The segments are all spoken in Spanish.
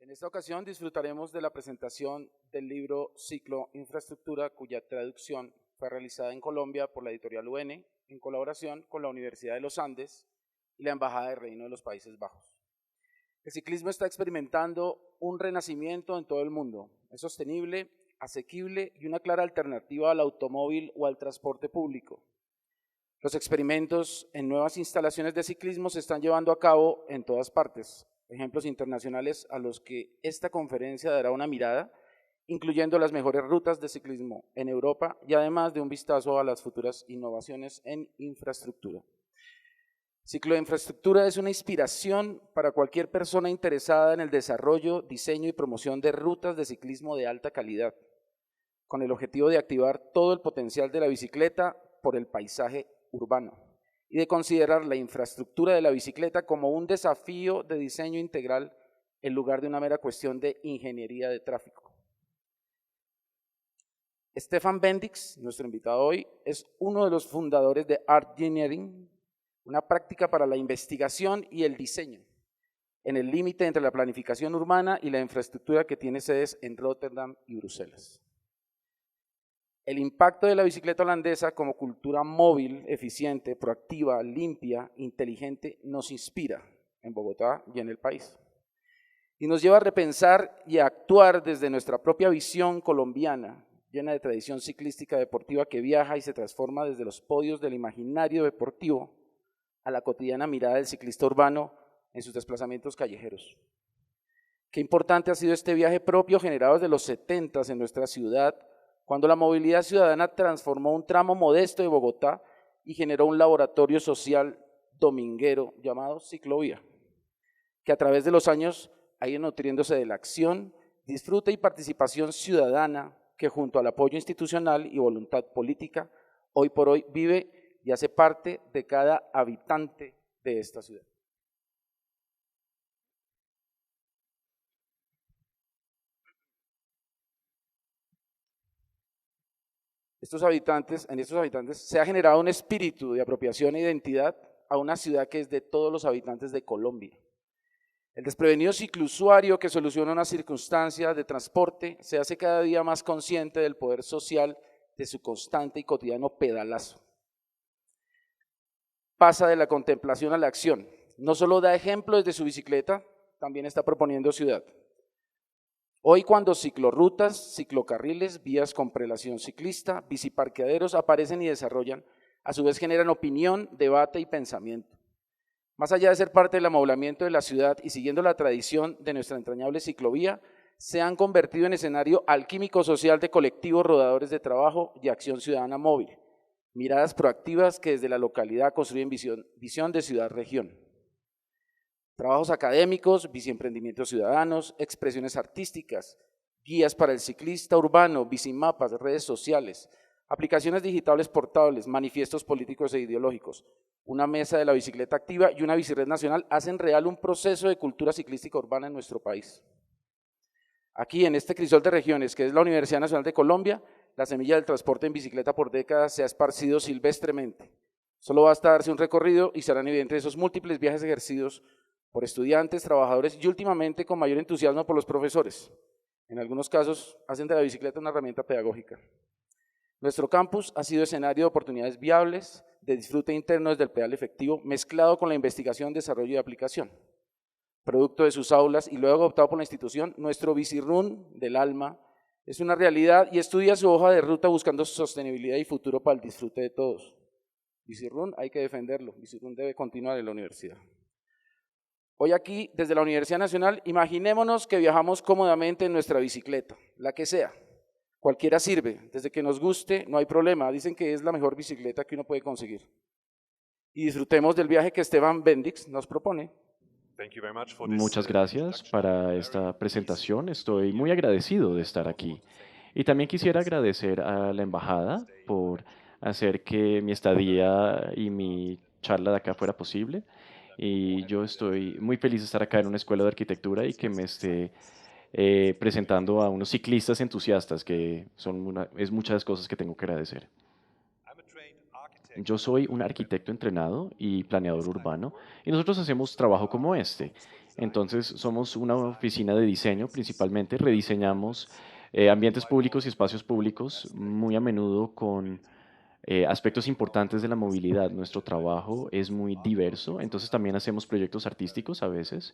En esta ocasión disfrutaremos de la presentación del libro Ciclo Infraestructura, cuya traducción fue realizada en Colombia por la editorial UN en colaboración con la Universidad de los Andes y la Embajada del Reino de los Países Bajos. El ciclismo está experimentando un renacimiento en todo el mundo. Es sostenible, asequible y una clara alternativa al automóvil o al transporte público. Los experimentos en nuevas instalaciones de ciclismo se están llevando a cabo en todas partes. Ejemplos internacionales a los que esta conferencia dará una mirada, incluyendo las mejores rutas de ciclismo en Europa y además de un vistazo a las futuras innovaciones en infraestructura. Ciclo de Infraestructura es una inspiración para cualquier persona interesada en el desarrollo, diseño y promoción de rutas de ciclismo de alta calidad, con el objetivo de activar todo el potencial de la bicicleta por el paisaje urbano y de considerar la infraestructura de la bicicleta como un desafío de diseño integral en lugar de una mera cuestión de ingeniería de tráfico. Stefan Bendix, nuestro invitado hoy, es uno de los fundadores de Art Engineering, una práctica para la investigación y el diseño, en el límite entre la planificación urbana y la infraestructura que tiene sedes en Rotterdam y Bruselas. El impacto de la bicicleta holandesa como cultura móvil, eficiente, proactiva, limpia, inteligente, nos inspira en Bogotá y en el país. Y nos lleva a repensar y a actuar desde nuestra propia visión colombiana, llena de tradición ciclística deportiva que viaja y se transforma desde los podios del imaginario deportivo a la cotidiana mirada del ciclista urbano en sus desplazamientos callejeros. Qué importante ha sido este viaje propio generado desde los 70s en nuestra ciudad, cuando la movilidad ciudadana transformó un tramo modesto de Bogotá y generó un laboratorio social dominguero llamado Ciclovía, que a través de los años ha ido nutriéndose de la acción, disfrute y participación ciudadana que junto al apoyo institucional y voluntad política, hoy por hoy vive y hace parte de cada habitante de esta ciudad. En estos habitantes se ha generado un espíritu de apropiación e identidad a una ciudad que es de todos los habitantes de Colombia. El desprevenido ciclousuario que soluciona una circunstancia de transporte se hace cada día más consciente del poder social de su constante y cotidiano pedalazo. Pasa de la contemplación a la acción. No solo da ejemplo desde su bicicleta, también está proponiendo ciudad. Hoy cuando ciclorrutas, ciclocarriles, vías con prelación ciclista, biciparqueaderos aparecen y desarrollan, a su vez generan opinión, debate y pensamiento. Más allá de ser parte del amoblamiento de la ciudad y siguiendo la tradición de nuestra entrañable ciclovía, se han convertido en escenario alquímico social de colectivos rodadores de trabajo y acción ciudadana móvil, miradas proactivas que desde la localidad construyen visión de ciudad-región. Trabajos académicos, biciemprendimientos ciudadanos, expresiones artísticas, guías para el ciclista urbano, bicimapas, redes sociales, aplicaciones digitales portables, manifiestos políticos e ideológicos, una mesa de la bicicleta activa y una bicired nacional hacen real un proceso de cultura ciclística urbana en nuestro país. Aquí, en este crisol de regiones, que es la Universidad Nacional de Colombia, la semilla del transporte en bicicleta por décadas se ha esparcido silvestremente. Solo basta darse un recorrido y serán evidentes esos múltiples viajes ejercidos por estudiantes, trabajadores y últimamente con mayor entusiasmo por los profesores. En algunos casos hacen de la bicicleta una herramienta pedagógica. Nuestro campus ha sido escenario de oportunidades viables, de disfrute interno desde el pedal efectivo, mezclado con la investigación, desarrollo y aplicación. Producto de sus aulas y luego adoptado por la institución, nuestro bicirun del alma es una realidad y estudia su hoja de ruta buscando sostenibilidad y futuro para el disfrute de todos. Bicirun hay que defenderlo, Bicirun debe continuar en la universidad. Hoy aquí, desde la Universidad Nacional, imaginémonos que viajamos cómodamente en nuestra bicicleta, la que sea. Cualquiera sirve, desde que nos guste, no hay problema. Dicen que es la mejor bicicleta que uno puede conseguir. Y disfrutemos del viaje que Stefan Bendix nos propone. Muchas gracias para esta presentación. Estoy muy agradecido de estar aquí. Y también quisiera agradecer a la embajada por hacer que mi estadía y mi charla de acá fuera posible. Y yo estoy muy feliz de estar acá en una escuela de arquitectura y que me esté presentando a unos ciclistas entusiastas, que es muchas cosas que tengo que agradecer. Yo soy un arquitecto entrenado y planeador urbano y nosotros hacemos trabajo como este. Entonces, somos una oficina de diseño principalmente, rediseñamos ambientes públicos y espacios públicos muy a menudo con aspectos importantes de la movilidad. Nuestro trabajo es muy diverso, entonces también hacemos proyectos artísticos a veces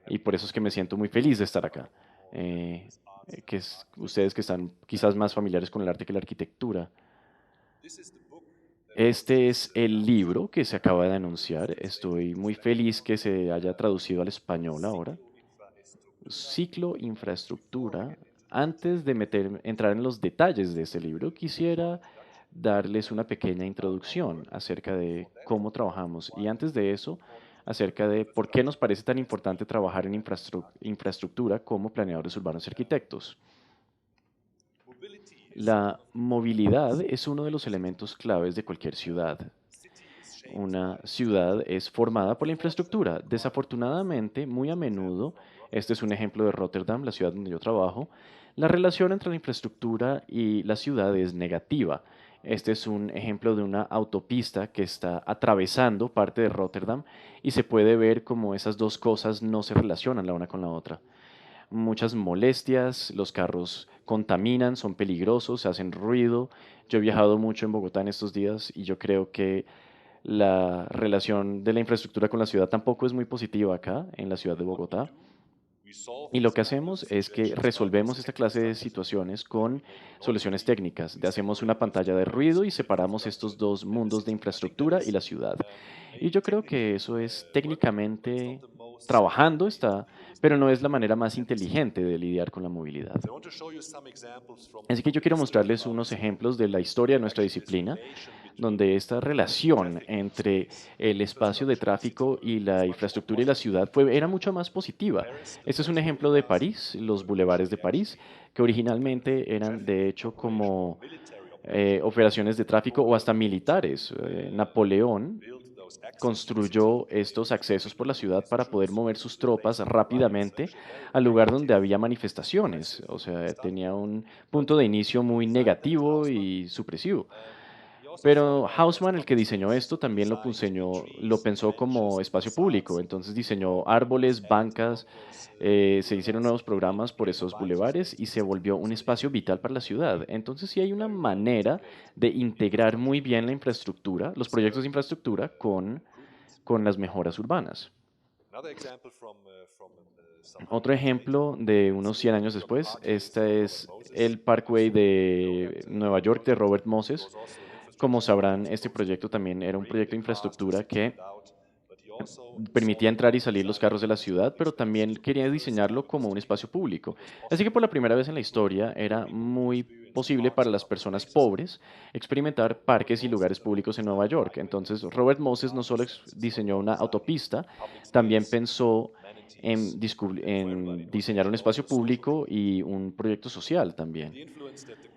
y por eso es que me siento muy feliz de estar acá. Ustedes que están quizás más familiares con el arte que la arquitectura. Este es el libro que se acaba de anunciar. Estoy muy feliz que se haya traducido al español ahora. Ciclo Infraestructura. Antes de entrar en los detalles de este libro, quisiera darles una pequeña introducción acerca de cómo trabajamos y antes de eso, acerca de por qué nos parece tan importante trabajar en infraestructura como planeadores urbanos y arquitectos. La movilidad es uno de los elementos claves de cualquier ciudad. Una ciudad es formada por la infraestructura. Desafortunadamente, muy a menudo, este es un ejemplo de Rotterdam, la ciudad donde yo trabajo, la relación entre la infraestructura y la ciudad es negativa. Este es un ejemplo de una autopista que está atravesando parte de Rotterdam y se puede ver como esas dos cosas no se relacionan la una con la otra. Muchas molestias, los carros contaminan, son peligrosos, hacen ruido. Yo he viajado mucho en Bogotá en estos días y yo creo que la relación de la infraestructura con la ciudad tampoco es muy positiva acá, en la ciudad de Bogotá. Y lo que hacemos es que resolvemos esta clase de situaciones con soluciones técnicas. Hacemos una pantalla de ruido y separamos estos dos mundos de infraestructura y la ciudad. Y yo creo que eso es técnicamente trabajando, pero no es la manera más inteligente de lidiar con la movilidad. Así que yo quiero mostrarles unos ejemplos de la historia de nuestra disciplina, donde esta relación entre el espacio de tráfico y la infraestructura y la ciudad era mucho más positiva. Este es un ejemplo de París, los bulevares de París, que originalmente eran de hecho como operaciones de tráfico o hasta militares. Napoleón construyó estos accesos por la ciudad para poder mover sus tropas rápidamente al lugar donde había manifestaciones. O sea, tenía un punto de inicio muy negativo y supresivo. Pero Haussmann, el que diseñó esto, también lo pensó como espacio público. Entonces diseñó árboles, bancas, se hicieron nuevos programas por esos bulevares y se volvió un espacio vital para la ciudad. Entonces sí hay una manera de integrar muy bien la infraestructura, los proyectos de infraestructura con las mejoras urbanas. Otro ejemplo de unos 100 años después, este es el Parkway de Nueva York de Robert Moses. Como sabrán, este proyecto también era un proyecto de infraestructura que permitía entrar y salir los carros de la ciudad, pero también quería diseñarlo como un espacio público. Así que por la primera vez en la historia era muy posible para las personas pobres experimentar parques y lugares públicos en Nueva York. Entonces, Robert Moses no solo diseñó una autopista, también pensó en diseñar un espacio público y un proyecto social también.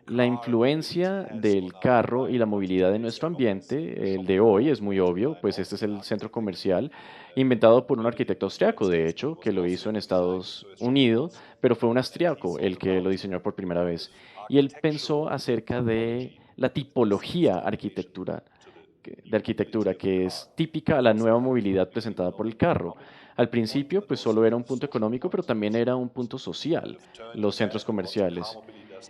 La influencia del carro y la movilidad de nuestro ambiente, el de hoy, es muy obvio, pues este es el centro comercial inventado por un arquitecto austriaco, de hecho, que lo hizo en Estados Unidos, pero fue un austriaco el que lo diseñó por primera vez. Y él pensó acerca de la tipología de arquitectura que es típica a la nueva movilidad presentada por el carro. Al principio, pues solo era un punto económico, pero también era un punto social, los centros comerciales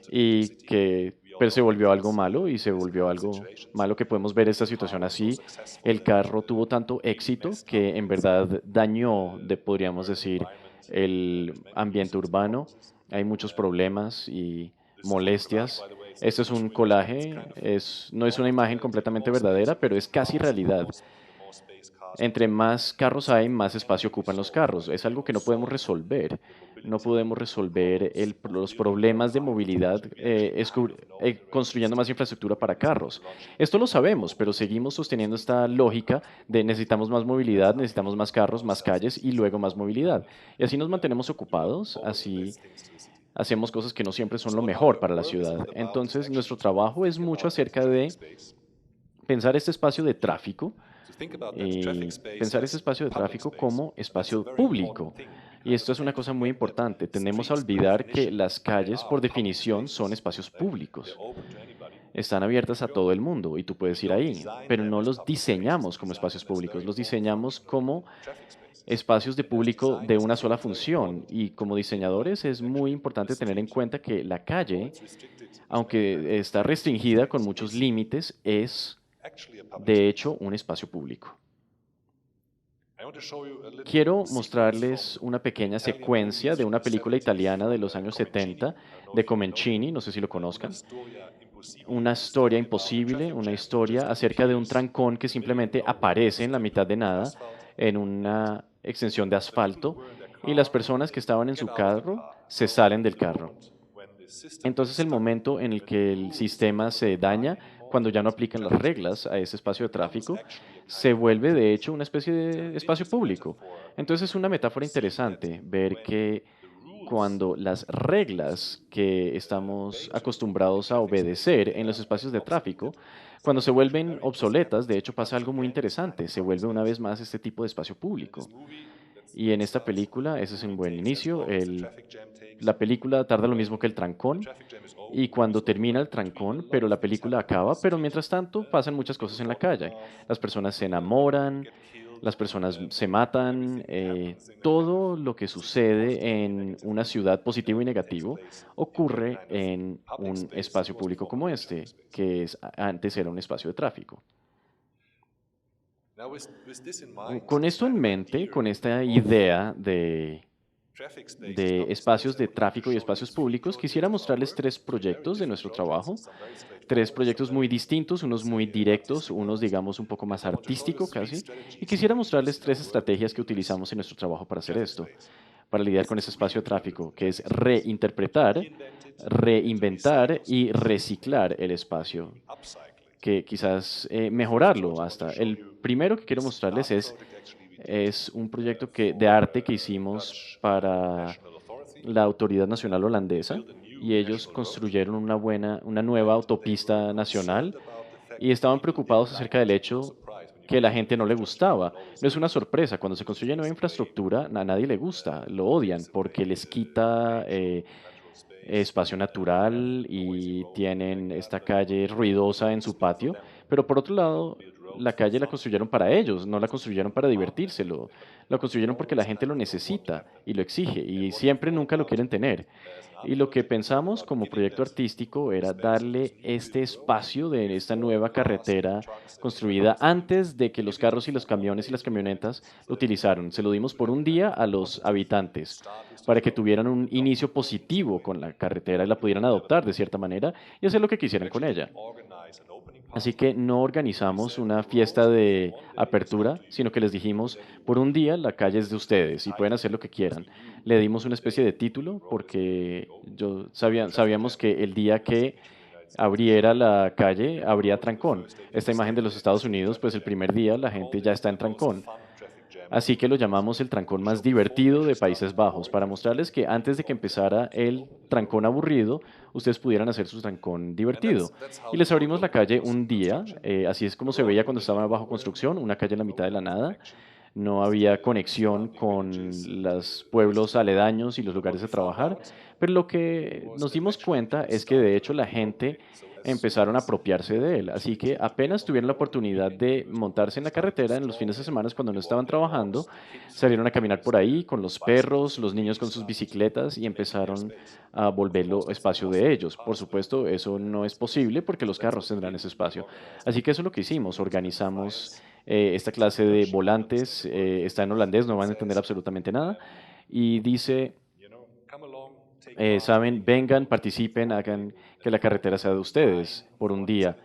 y que pero se volvió algo malo y se volvió algo malo que podemos ver esta situación así. El carro tuvo tanto éxito que en verdad dañó, podríamos decir, el ambiente urbano. Hay muchos problemas y molestias. Esto es un colaje, no es una imagen completamente verdadera, pero es casi realidad. Entre más carros hay, más espacio ocupan los carros. Es algo que no podemos resolver. No podemos resolver los problemas de movilidad construyendo más infraestructura para carros. Esto lo sabemos, pero seguimos sosteniendo esta lógica de necesitamos más movilidad, necesitamos más carros, más calles y luego más movilidad. Y así nos mantenemos ocupados, así hacemos cosas que no siempre son lo mejor para la ciudad. Entonces, nuestro trabajo es mucho acerca de pensar este espacio de tráfico y pensar ese espacio de tráfico como espacio público. Y esto es una cosa muy importante. Tendemos a olvidar que las calles, por definición, son espacios públicos. Están abiertas a todo el mundo y tú puedes ir ahí, pero no los diseñamos como espacios públicos, los diseñamos como espacios de público de una sola función. Y como diseñadores es muy importante tener en cuenta que la calle, aunque está restringida con muchos límites, es de hecho un espacio público. Quiero mostrarles una pequeña secuencia de una película italiana de los años 70 de Comencini, no sé si lo conozcan. Una historia imposible, una historia acerca de un trancón que simplemente aparece en la mitad de nada, en una extensión de asfalto, y las personas que estaban en su carro se salen del carro. Entonces el momento en el que el sistema se daña, cuando ya no aplican las reglas a ese espacio de tráfico, se vuelve de hecho una especie de espacio público. Entonces es una metáfora interesante ver que cuando las reglas que estamos acostumbrados a obedecer en los espacios de tráfico, cuando se vuelven obsoletas, de hecho pasa algo muy interesante, se vuelve una vez más este tipo de espacio público. Y en esta película, ese es un buen inicio, la película tarda lo mismo que el trancón, y cuando termina el trancón, pero la película acaba, pero mientras tanto pasan muchas cosas en la calle. Las personas se enamoran, las personas se matan, todo lo que sucede en una ciudad positivo y negativo ocurre en un espacio público como este, que antes era un espacio de tráfico. Con esto en mente, con esta idea de espacios de tráfico y espacios públicos, quisiera mostrarles tres proyectos de nuestro trabajo, tres proyectos muy distintos, unos muy directos, unos digamos un poco más artístico casi, y quisiera mostrarles tres estrategias que utilizamos en nuestro trabajo para hacer esto, para lidiar con ese espacio de tráfico, que es reinterpretar, reinventar y reciclar el espacio, que quizás mejorarlo hasta. El primero que quiero mostrarles es un proyecto de arte que hicimos para la Autoridad Nacional Holandesa y ellos construyeron una nueva autopista nacional y estaban preocupados acerca del hecho que la gente no le gustaba. No es una sorpresa, cuando se construye nueva infraestructura a nadie le gusta, lo odian porque les quita espacio natural y tienen esta calle ruidosa en su patio, pero por otro lado, la calle la construyeron para ellos, no la construyeron para divertirse, lo construyeron porque la gente lo necesita y lo exige y siempre nunca lo quieren tener. Y lo que pensamos como proyecto artístico era darle este espacio de esta nueva carretera construida antes de que los carros y los camiones y las camionetas lo utilizaron. Se lo dimos por un día a los habitantes para que tuvieran un inicio positivo con la carretera y la pudieran adoptar de cierta manera y hacer lo que quisieran con ella. Así que no organizamos una fiesta de apertura, sino que les dijimos, por un día la calle es de ustedes y pueden hacer lo que quieran. Le dimos una especie de título porque sabíamos que el día que abriera la calle habría trancón. Esta imagen de los Estados Unidos, pues el primer día la gente ya está en trancón. Así que lo llamamos el trancón más divertido de Países Bajos, para mostrarles que antes de que empezara el trancón aburrido, ustedes pudieran hacer su trancón divertido. Y les abrimos la calle un día, así es como se veía cuando estaba bajo construcción, una calle en la mitad de la nada. No había conexión con los pueblos aledaños y los lugares de trabajar, pero lo que nos dimos cuenta es que de hecho la gente empezaron a apropiarse de él. Así que apenas tuvieron la oportunidad de montarse en la carretera en los fines de semana cuando no estaban trabajando, salieron a caminar por ahí con los perros, los niños con sus bicicletas y empezaron a volverlo espacio de ellos. Por supuesto, eso no es posible porque los carros tendrán ese espacio. Así que eso es lo que hicimos, organizamos esta clase de volantes, está en holandés, no van a entender absolutamente nada, y dice saben, vengan, participen, hagan que la carretera sea de ustedes por un día.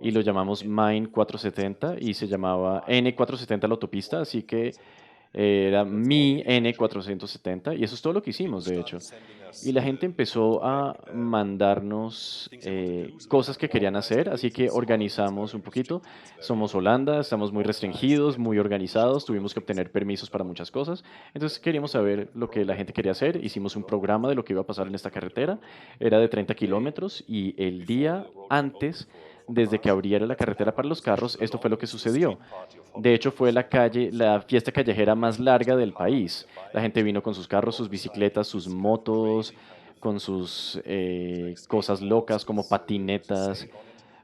Y lo llamamos Mine 470 y se llamaba N470 la autopista, así que era mi N470 y eso es todo lo que hicimos, de hecho. Y la gente empezó a mandarnos cosas que querían hacer, así que organizamos un poquito. Somos Holanda, estamos muy restringidos, muy organizados, tuvimos que obtener permisos para muchas cosas. Entonces queríamos saber lo que la gente quería hacer. Hicimos un programa de lo que iba a pasar en esta carretera. Era de 30 kilómetros y el día antes, desde que abriera la carretera para los carros, esto fue lo que sucedió. De hecho, fue la fiesta callejera más larga del país. La gente vino con sus carros, sus bicicletas, sus motos, con sus cosas locas como patinetas,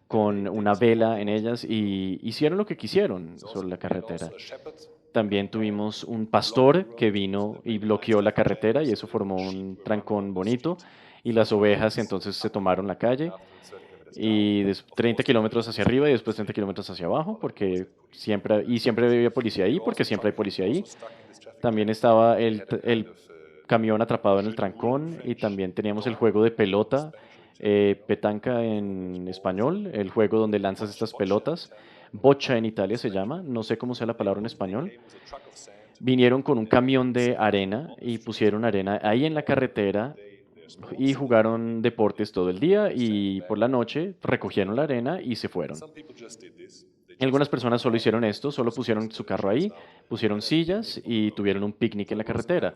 con una vela en ellas y hicieron lo que quisieron sobre la carretera. También tuvimos un pastor que vino y bloqueó la carretera y eso formó un trancón bonito. Y las ovejas entonces se tomaron la calle y 30 kilómetros hacia arriba y después 30 kilómetros hacia abajo, porque siempre había policía ahí, porque siempre hay policía ahí. También estaba el camión atrapado en el trancón y también teníamos el juego de pelota, petanca en español, el juego donde lanzas estas pelotas. Boccia en Italia se llama, no sé cómo sea la palabra en español. Vinieron con un camión de arena y pusieron arena ahí en la carretera y jugaron deportes todo el día y por la noche recogieron la arena y se fueron. Algunas personas solo hicieron esto, solo pusieron su carro ahí, pusieron sillas y tuvieron un picnic en la carretera.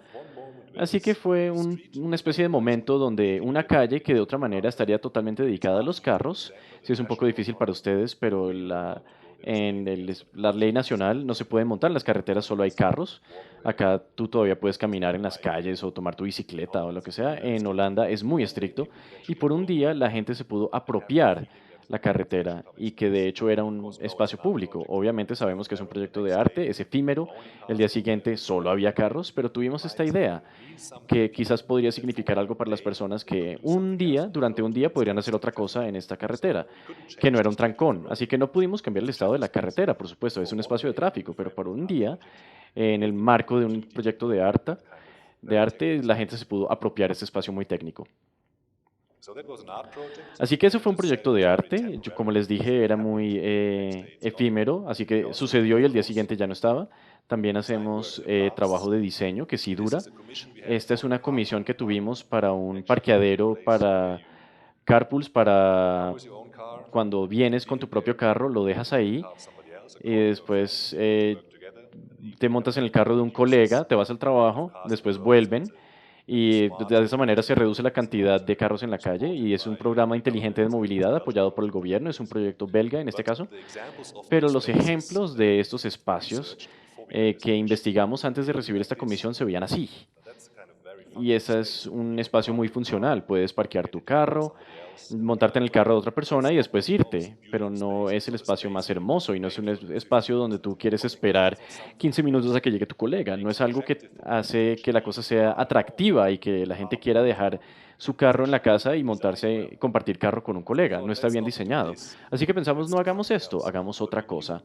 Así que fue una especie de momento donde una calle que de otra manera estaría totalmente dedicada a los carros, sí es un poco difícil para ustedes, pero la ley nacional no se puede montar en las carreteras, solo hay carros. Acá tú todavía puedes caminar en las calles o tomar tu bicicleta o lo que sea. En Holanda es muy estricto y por un día la gente se pudo apropiar la carretera y que de hecho era un espacio público. Obviamente sabemos que es un proyecto de arte, es efímero. El día siguiente solo había carros, pero tuvimos esta idea que quizás podría significar algo para las personas que durante un día, podrían hacer otra cosa en esta carretera, que no era un trancón. Así que no pudimos cambiar el estado de la carretera, por supuesto, es un espacio de tráfico, pero por un día, en el marco de un proyecto de arte, la gente se pudo apropiar este espacio muy técnico. Así que eso fue un proyecto de arte. Yo, como les dije, era muy efímero, así que sucedió y el día siguiente ya no estaba. También hacemos trabajo de diseño que sí dura. Esta es una comisión que tuvimos para un parqueadero para carpools, para cuando vienes con tu propio carro, lo dejas ahí y después te montas en el carro de un colega, te vas al trabajo, después vuelven y de esa manera se reduce la cantidad de carros en la calle y es un programa inteligente de movilidad apoyado por el gobierno, es un proyecto belga en este caso, pero los ejemplos de estos espacios que investigamos antes de recibir esta comisión se veían así. Y ese es un espacio muy funcional, puedes parquear tu carro, montarte en el carro de otra persona y después irte, pero no es el espacio más hermoso y no es un espacio donde tú quieres esperar 15 minutos a que llegue tu colega. No es algo que hace que la cosa sea atractiva y que la gente quiera dejar su carro en la casa y montarse, compartir carro con un colega. No está bien diseñado. Así que pensamos, no hagamos esto, hagamos otra cosa.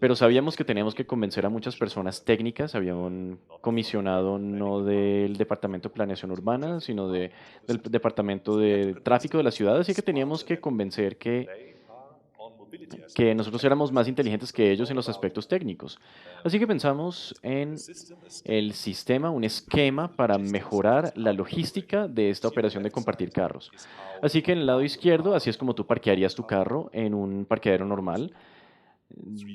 Pero sabíamos que teníamos que convencer a muchas personas técnicas. Había un comisionado no del Departamento de Planeación Urbana, sino del Departamento de Tráfico de la ciudad. Así que teníamos que convencer que nosotros éramos más inteligentes que ellos en los aspectos técnicos. Así que pensamos en el sistema, un esquema para mejorar la logística de esta operación de compartir carros. Así que en el lado izquierdo, así es como tú parquearías tu carro en un parqueadero normal.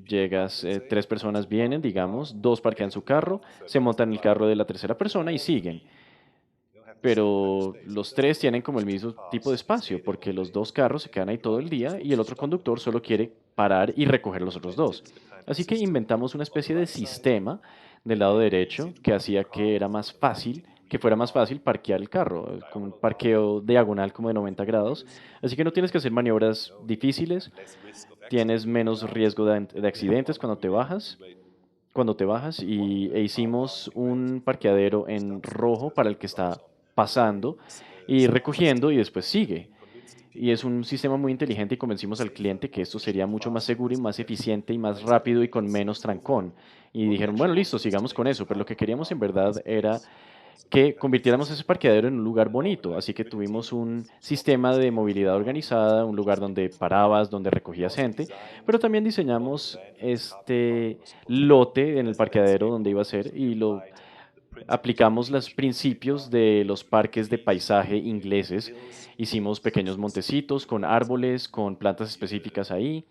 Llegas, tres personas vienen, digamos, dos parquean su carro, se montan en el carro de la tercera persona y siguen. Pero los tres tienen como el mismo tipo de espacio, porque los dos carros se quedan ahí todo el día y el otro conductor solo quiere parar y recoger los otros dos. Así que inventamos una especie de sistema del lado derecho que hacía que fuera más fácil parquear el carro, con un parqueo diagonal como de 90 grados. Así que no tienes que hacer maniobras difíciles, tienes menos riesgo de accidentes cuando te bajas e hicimos un parqueadero en rojo para el que está pasando y recogiendo y después sigue. Y es un sistema muy inteligente y convencimos al cliente que esto sería mucho más seguro y más eficiente y más rápido y con menos trancón. Y dijeron, bueno, listo, sigamos con eso. Pero lo que queríamos en verdad era que convirtiéramos ese parqueadero en un lugar bonito. Así que tuvimos un sistema de movilidad organizada, un lugar donde parabas, donde recogías gente, pero también diseñamos este lote en el parqueadero donde iba a ser y lo aplicamos los principios de los parques de paisaje ingleses. Hicimos pequeños montecitos con árboles, con plantas específicas ahí.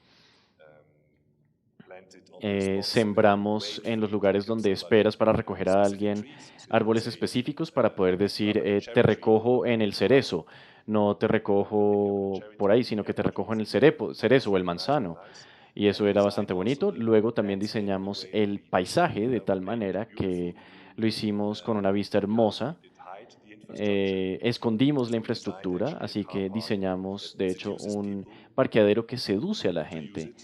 Sembramos en los lugares donde esperas para recoger a alguien árboles específicos para poder decir, te recojo en el cerezo, no te recojo por ahí, sino que te recojo en el cerezo o el manzano. Y eso era bastante bonito. Luego también diseñamos el paisaje de tal manera que lo hicimos con una vista hermosa. Escondimos la infraestructura, así que diseñamos, de hecho, un parqueadero que seduce a la gente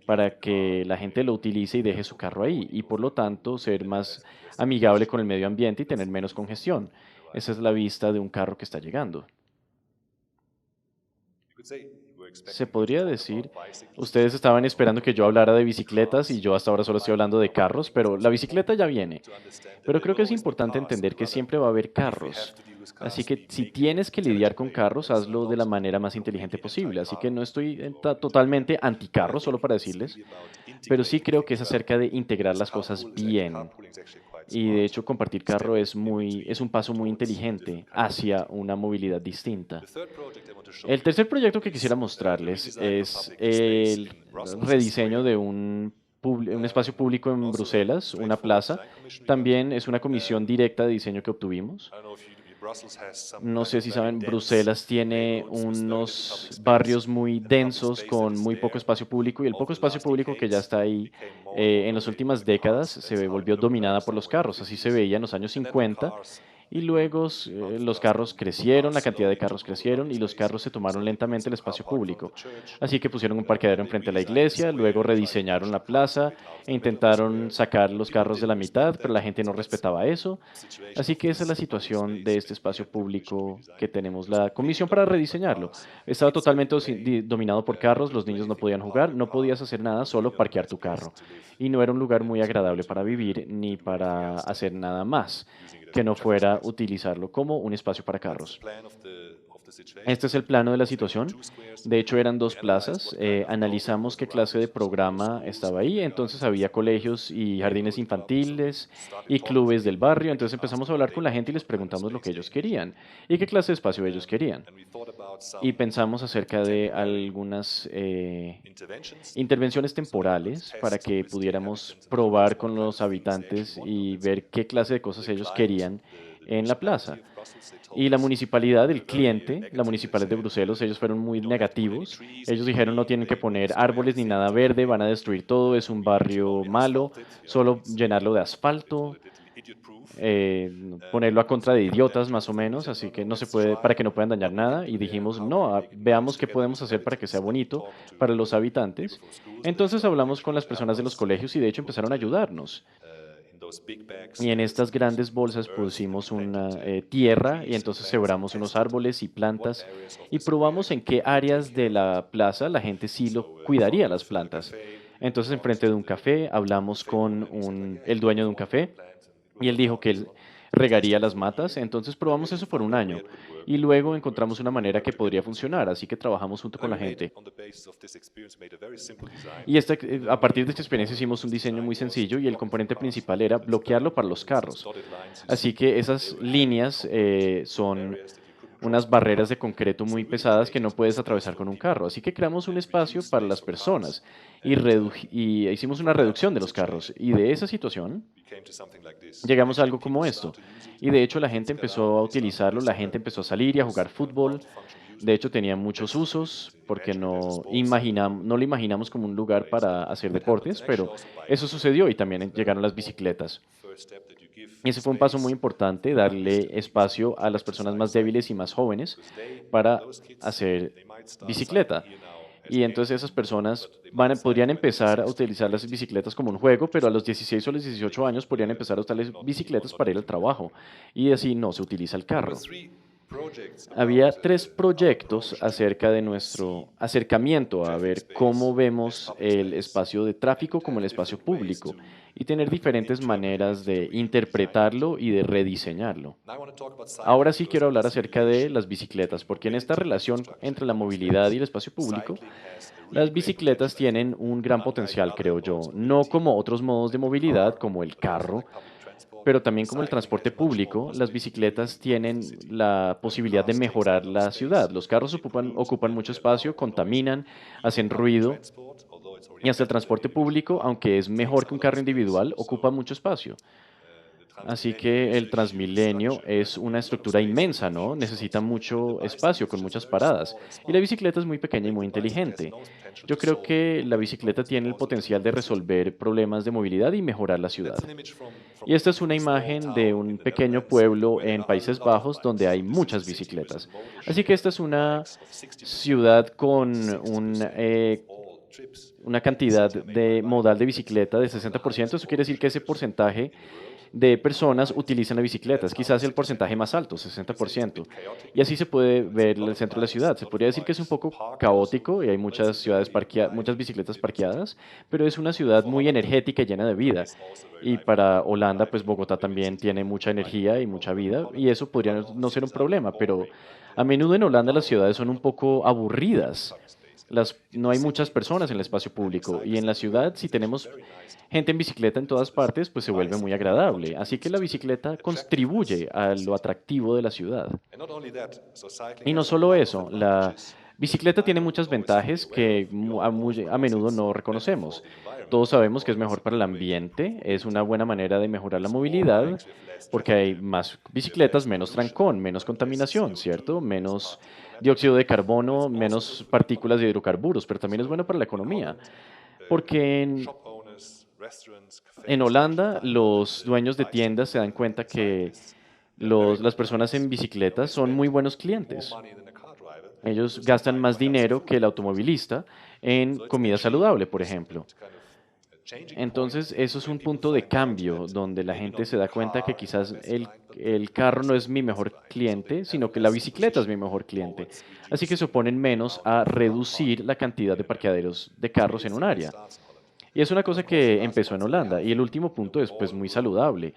para que la gente lo utilice y deje su carro ahí y por lo tanto ser más amigable con el medio ambiente y tener menos congestión. Esa es la vista de un carro que está llegando. Se podría decir, ustedes estaban esperando que yo hablara de bicicletas y yo hasta ahora solo estoy hablando de carros, pero la bicicleta ya viene. Pero creo que es importante entender que siempre va a haber carros. Así que si tienes que lidiar con carros, hazlo de la manera más inteligente posible. Así que no estoy totalmente anti-carro, solo para decirles, pero sí creo que es acerca de integrar las cosas bien. Y de hecho, compartir carro es un paso muy inteligente hacia una movilidad distinta. El tercer proyecto que quisiera mostrarles es el rediseño de un espacio público en Bruselas, una plaza. También es una comisión directa de diseño que obtuvimos. No sé si saben, Bruselas tiene unos barrios muy densos con muy poco espacio público y el poco espacio público que ya está ahí en las últimas décadas se volvió dominada por los carros. Así se veía en los años 50 y luego los carros crecieron, la cantidad de carros crecieron y los carros se tomaron lentamente el espacio público. Así que pusieron un parqueadero enfrente de la iglesia, luego rediseñaron la plaza e intentaron sacar los carros de la mitad, pero la gente no respetaba eso. Así que esa es la situación de este espacio público que tenemos la comisión para rediseñarlo. Estaba totalmente dominado por carros, los niños no podían jugar, no podías hacer nada, solo parquear tu carro. Y no era un lugar muy agradable para vivir ni para hacer nada más que no fuera utilizarlo como un espacio para carros. Este es el plano de la situación. De hecho, eran dos plazas. Analizamos qué clase de programa estaba ahí. Entonces había colegios y jardines infantiles y clubes del barrio. Entonces empezamos a hablar con la gente y les preguntamos lo que ellos querían y qué clase de espacio ellos querían. Y pensamos acerca de algunas intervenciones temporales para que pudiéramos probar con los habitantes y ver qué clase de cosas ellos querían en la plaza. Y la municipalidad, el cliente, la municipalidad de Bruselas, ellos fueron muy negativos. Ellos dijeron no tienen que poner árboles ni nada verde, van a destruir todo, es un barrio malo, solo llenarlo de asfalto, ponerlo a contra de idiotas más o menos, así que no se puede, para que no puedan dañar nada. Y dijimos, no, veamos qué podemos hacer para que sea bonito para los habitantes. Entonces hablamos con las personas de los colegios y de hecho empezaron a ayudarnos. Y en estas grandes bolsas pusimos una tierra y entonces sembramos unos árboles y plantas y probamos en qué áreas de la plaza la gente sí lo cuidaría las plantas. Entonces, enfrente de un café, hablamos con el dueño de un café y él dijo que él regaría las matas. Entonces probamos eso por un año y luego encontramos una manera que podría funcionar, así que trabajamos junto con la gente. Y a partir de esta experiencia hicimos un diseño muy sencillo y el componente principal era bloquearlo para los carros. Así que esas líneas son unas barreras de concreto muy pesadas que no puedes atravesar con un carro. Así que creamos un espacio para las personas y hicimos una reducción de los carros. Y de esa situación llegamos a algo como esto. Y de hecho la gente empezó a utilizarlo, la gente empezó a salir y a jugar fútbol. De hecho tenía muchos usos porque no lo imaginamos como un lugar para hacer deportes, pero eso sucedió y también llegaron las bicicletas. Ese fue un paso muy importante, darle espacio a las personas más débiles y más jóvenes para hacer bicicleta. Y entonces esas personas podrían empezar a utilizar las bicicletas como un juego, pero a los 16 o los 18 años podrían empezar a usar las bicicletas para ir al trabajo. Y así no se utiliza el carro. Había tres proyectos acerca de nuestro acercamiento a ver cómo vemos el espacio de tráfico como el espacio público y tener diferentes maneras de interpretarlo y de rediseñarlo. Ahora sí quiero hablar acerca de las bicicletas, porque en esta relación entre la movilidad y el espacio público, las bicicletas tienen un gran potencial, creo yo, no como otros modos de movilidad como el carro, pero también como el transporte público, las bicicletas tienen la posibilidad de mejorar la ciudad. Los carros ocupan mucho espacio, contaminan, hacen ruido, y hasta el transporte público, aunque es mejor que un carro individual, ocupa mucho espacio. Así que el Transmilenio es una estructura inmensa, ¿no? Necesita mucho espacio con muchas paradas. Y la bicicleta es muy pequeña y muy inteligente. Yo creo que la bicicleta tiene el potencial de resolver problemas de movilidad y mejorar la ciudad. Y esta es una imagen de un pequeño pueblo en Países Bajos donde hay muchas bicicletas. Así que esta es una ciudad con una cantidad de modal de bicicleta de 60%. Eso quiere decir que ese porcentaje de personas utilizan la bicicleta. Es quizás el porcentaje más alto, 60%. Y así se puede ver el centro de la ciudad. Se podría decir que es un poco caótico y hay muchas muchas bicicletas parqueadas, pero es una ciudad muy energética y llena de vida. Y para Holanda, pues Bogotá también tiene mucha energía y mucha vida, y eso podría no ser un problema, pero a menudo en Holanda las ciudades son un poco aburridas. No hay muchas personas en el espacio público y en la ciudad, si tenemos gente en bicicleta en todas partes, pues se vuelve muy agradable. Así que la bicicleta contribuye a lo atractivo de la ciudad. Y no solo eso, la bicicleta tiene muchas ventajas que a menudo no reconocemos. Todos sabemos que es mejor para el ambiente, es una buena manera de mejorar la movilidad, porque hay más bicicletas, menos trancón, menos contaminación, ¿cierto? Menos dióxido de carbono, menos partículas de hidrocarburos, pero también es bueno para la economía, porque en Holanda los dueños de tiendas se dan cuenta que las personas en bicicleta son muy buenos clientes. Ellos gastan más dinero que el automovilista en comida saludable, por ejemplo. Entonces, eso es un punto de cambio donde la gente se da cuenta que quizás el carro no es mi mejor cliente, sino que la bicicleta es mi mejor cliente. Así que se oponen menos a reducir la cantidad de parqueaderos de carros en un área. Y es una cosa que empezó en Holanda. Y el último punto es pues muy saludable.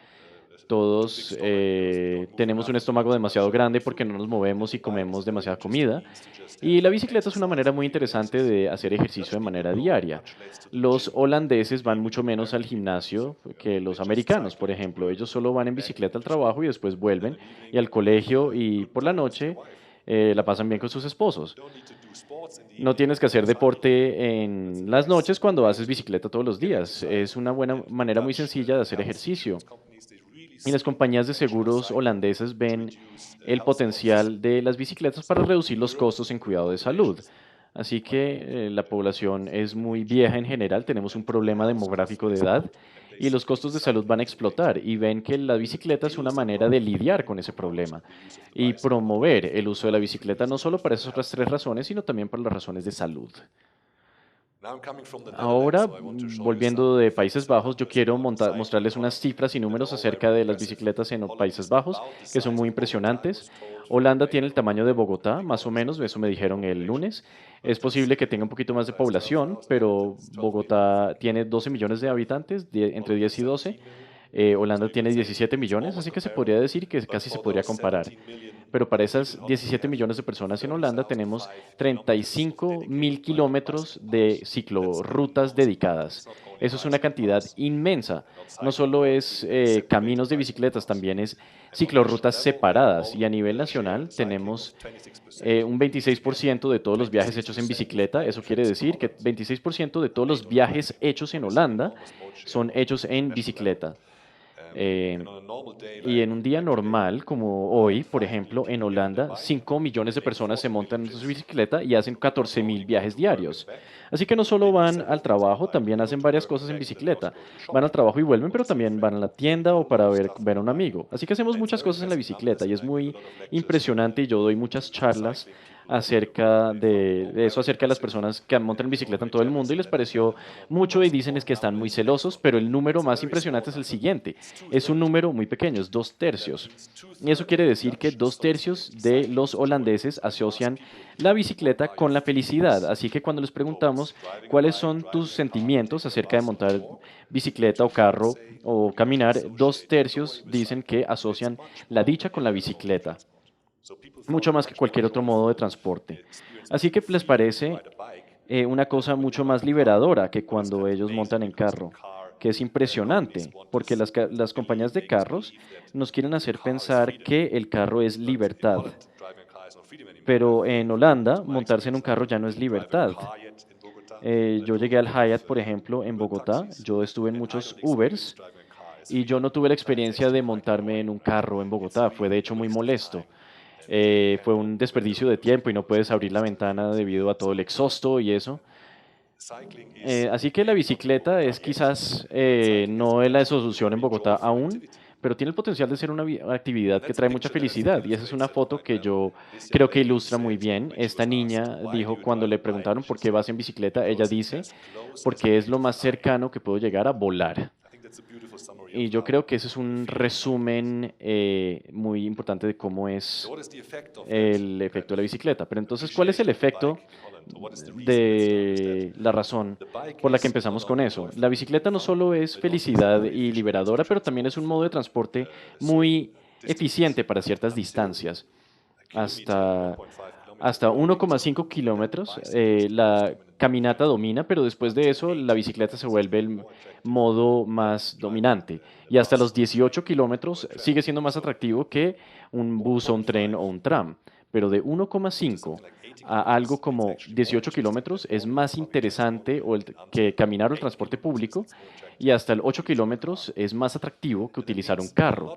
Todos tenemos un estómago demasiado grande porque no nos movemos y comemos demasiada comida. Y la bicicleta es una manera muy interesante de hacer ejercicio de manera diaria. Los holandeses van mucho menos al gimnasio que los americanos, por ejemplo. Ellos solo van en bicicleta al trabajo y después vuelven y al colegio y por la noche la pasan bien con sus esposos. No tienes que hacer deporte en las noches cuando haces bicicleta todos los días. Es una buena manera muy sencilla de hacer ejercicio. Y las compañías de seguros holandeses ven el potencial de las bicicletas para reducir los costos en cuidado de salud. Así que la población es muy vieja en general, tenemos un problema demográfico de edad y los costos de salud van a explotar y ven que la bicicleta es una manera de lidiar con ese problema y promover el uso de la bicicleta no solo para esas otras tres razones, sino también para las razones de salud. Ahora, volviendo de Países Bajos, yo quiero mostrarles unas cifras y números acerca de las bicicletas en Países Bajos, que son muy impresionantes. Holanda tiene el tamaño de Bogotá, más o menos, eso me dijeron el lunes. Es posible que tenga un poquito más de población, pero Bogotá tiene 12 millones de habitantes, entre 10 y 12. Holanda tiene 17 millones, así que se podría decir que casi se podría comparar. Pero para esas 17 millones de personas en Holanda tenemos 35.000 kilómetros de ciclorrutas dedicadas. Eso es una cantidad inmensa. No solo es caminos de bicicletas, también es ciclorrutas separadas. Y a nivel nacional tenemos un 26% de todos los viajes hechos en bicicleta. Eso quiere decir que 26% de todos los viajes hechos en Holanda son hechos en bicicleta. Y en un día normal, como hoy, por ejemplo, en Holanda, 5 millones de personas se montan en su bicicleta y hacen 14.000 viajes diarios. Así que no solo van al trabajo, también hacen varias cosas en bicicleta. Van al trabajo y vuelven, pero también van a la tienda o para ver a un amigo. Así que hacemos muchas cosas en la bicicleta y es muy impresionante y yo doy muchas charlas acerca de eso, acerca de las personas que montan en bicicleta en todo el mundo y les pareció mucho y dicen es que están muy celosos, pero el número más impresionante es el siguiente. Es un número muy pequeño, es 2/3. Y eso quiere decir que 2/3 de los holandeses asocian la bicicleta con la felicidad. Así que cuando les preguntamos cuáles son tus sentimientos acerca de montar bicicleta o carro o caminar, 2/3 dicen que asocian la dicha con la bicicleta mucho más que cualquier otro modo de transporte. Así que les parece una cosa mucho más liberadora que cuando ellos montan en carro, que es impresionante, porque las compañías de carros nos quieren hacer pensar que el carro es libertad. Pero en Holanda, montarse en un carro ya no es libertad. Yo llegué al Hyatt, por ejemplo, en Bogotá. Yo estuve en muchos Ubers y yo no tuve la experiencia de montarme en un carro en Bogotá. Fue de hecho muy molesto. Fue un desperdicio de tiempo y no puedes abrir la ventana debido a todo el exhausto y eso. Así que la bicicleta es quizás no es la solución en Bogotá aún, pero tiene el potencial de ser una actividad que trae mucha felicidad. Y esa es una foto que yo creo que ilustra muy bien. Esta niña dijo cuando le preguntaron por qué vas en bicicleta, ella dice, porque es lo más cercano que puedo llegar a volar. Y yo creo que ese es un resumen muy importante de cómo es el efecto de la bicicleta. Pero entonces, ¿cuál es el efecto de la razón por la que empezamos con eso? La bicicleta no solo es felicidad y liberadora, pero también es un modo de transporte muy eficiente para ciertas distancias. Hasta, hasta 1,5 kilómetros, la caminata domina, pero después de eso la bicicleta se vuelve el modo más dominante. Y hasta los 18 kilómetros sigue siendo más atractivo que un bus o un tren o un tram. Pero de 1,5 a algo como 18 kilómetros es más interesante que caminar o el transporte público, y hasta el 8 kilómetros es más atractivo que utilizar un carro.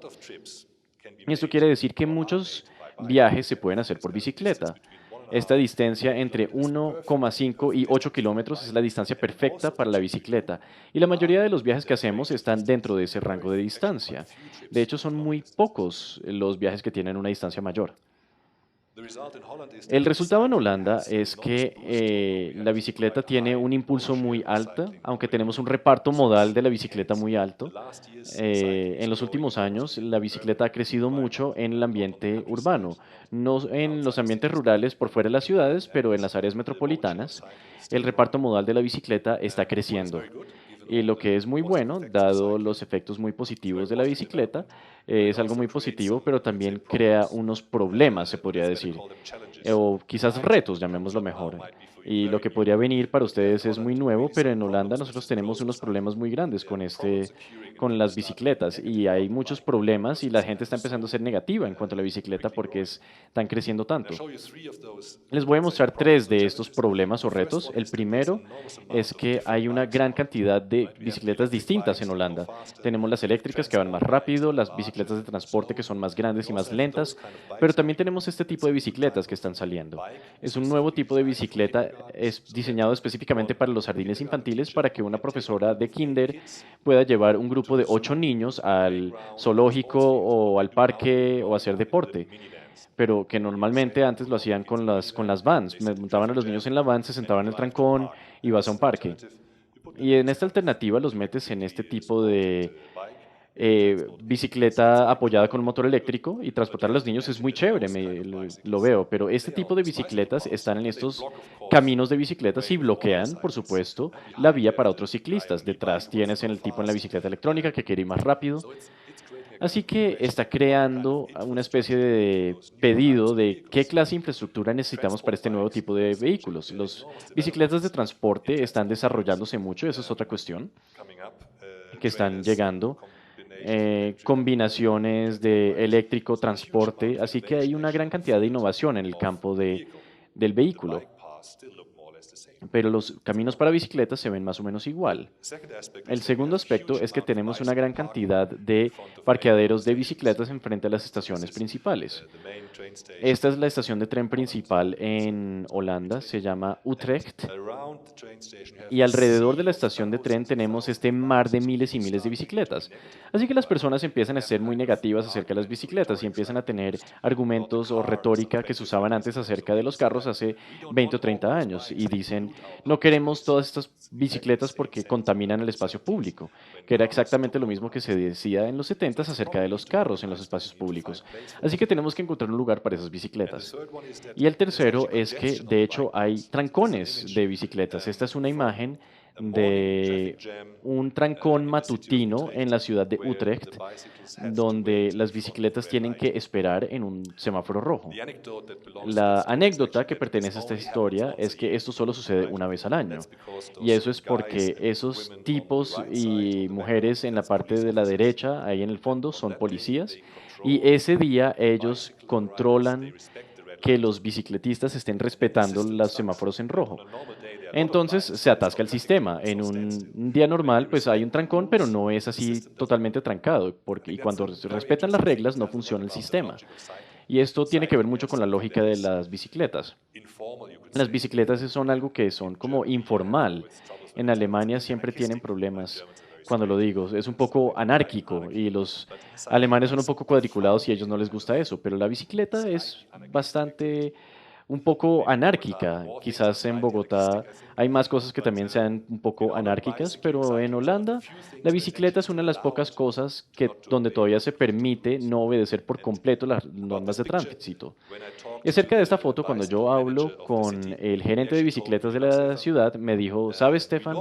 Y esto quiere decir que muchos viajes se pueden hacer por bicicleta. Esta distancia entre 1,5 y 8 kilómetros es la distancia perfecta para la bicicleta, y la mayoría de los viajes que hacemos están dentro de ese rango de distancia. De hecho, son muy pocos los viajes que tienen una distancia mayor. El resultado en Holanda es que la bicicleta tiene un impulso muy alto, aunque tenemos un reparto modal de la bicicleta muy alto. En los últimos años, la bicicleta ha crecido mucho en el ambiente urbano, no en los ambientes rurales por fuera de las ciudades, pero en las áreas metropolitanas. El reparto modal de la bicicleta está creciendo. Y lo que es muy bueno, dado los efectos muy positivos de la bicicleta, es algo muy positivo, pero también crea unos problemas, se podría decir, o quizás retos, llamémoslo mejor. Y lo que podría venir para ustedes es muy nuevo, pero en Holanda nosotros tenemos unos problemas muy grandes con las bicicletas, y hay muchos problemas y la gente está empezando a ser negativa en cuanto a la bicicleta porque están creciendo tanto. Les voy a mostrar tres de estos problemas o retos. El primero es que hay una gran cantidad de bicicletas distintas en Holanda. Tenemos las eléctricas que van más rápido, las bicicletas de transporte que son más grandes y más lentas, pero también tenemos este tipo de bicicletas que están saliendo. Es un nuevo tipo de bicicleta, es diseñado específicamente para los jardines infantiles, para que una profesora de kinder pueda llevar un grupo de 8 niños al zoológico o al parque o a hacer deporte, pero que normalmente antes lo hacían con las vans. Me montaban a los niños en la van, se sentaban en el trancón y vas a un parque. Y en esta alternativa los metes en este tipo de bicicleta apoyada con un motor eléctrico, y transportar a los niños es muy chévere, lo veo, pero este tipo de bicicletas están en estos caminos de bicicletas y bloquean, por supuesto, la vía para otros ciclistas. Detrás tienes el tipo en la bicicleta electrónica que quiere ir más rápido. Así que está creando una especie de pedido de qué clase de infraestructura necesitamos para este nuevo tipo de vehículos. Las bicicletas de transporte están desarrollándose mucho, esa es otra cuestión, que están llegando. Combinaciones de eléctrico, transporte, así que hay una gran cantidad de innovación en el campo del vehículo, pero los caminos para bicicletas se ven más o menos igual. El segundo aspecto es que tenemos una gran cantidad de parqueaderos de bicicletas enfrente a las estaciones principales. Esta es la estación de tren principal en Holanda, se llama Utrecht, y alrededor de la estación de tren tenemos este mar de miles y miles de bicicletas. Así que las personas empiezan a ser muy negativas acerca de las bicicletas y empiezan a tener argumentos o retórica que se usaban antes acerca de los carros hace 20 o 30 años, y dicen, no queremos todas estas bicicletas porque contaminan el espacio público, que era exactamente lo mismo que se decía en los 70 acerca de los carros en los espacios públicos. Así que tenemos que encontrar un lugar para esas bicicletas. Y el tercero es que, de hecho, hay trancones de bicicletas. Esta es una imagen de un trancón matutino en la ciudad de Utrecht, donde las bicicletas tienen que esperar en un semáforo rojo. La anécdota que pertenece a esta historia es que esto solo sucede una vez al año, y eso es porque esos tipos y mujeres en la parte de la derecha, ahí en el fondo, son policías, y ese día ellos controlan que los bicicletistas estén respetando los semáforos en rojo. Entonces se atasca el sistema. En un día normal, pues hay un trancón, pero no es así totalmente trancado, y cuando se respetan las reglas no funciona el sistema. Y esto tiene que ver mucho con la lógica de las bicicletas. Las bicicletas son algo que son como informal. En Alemania siempre tienen problemas cuando lo digo. Es un poco anárquico y los alemanes son un poco cuadriculados y a ellos no les gusta eso, pero la bicicleta es bastante un poco anárquica. Quizás en Bogotá hay más cosas que también sean un poco anárquicas, pero en Holanda la bicicleta es una de las pocas cosas que donde todavía se permite no obedecer por completo las normas de tránsito. Y acerca de esta foto, cuando yo hablo con el gerente de bicicletas de la ciudad, me dijo, ¿sabes, Stefan?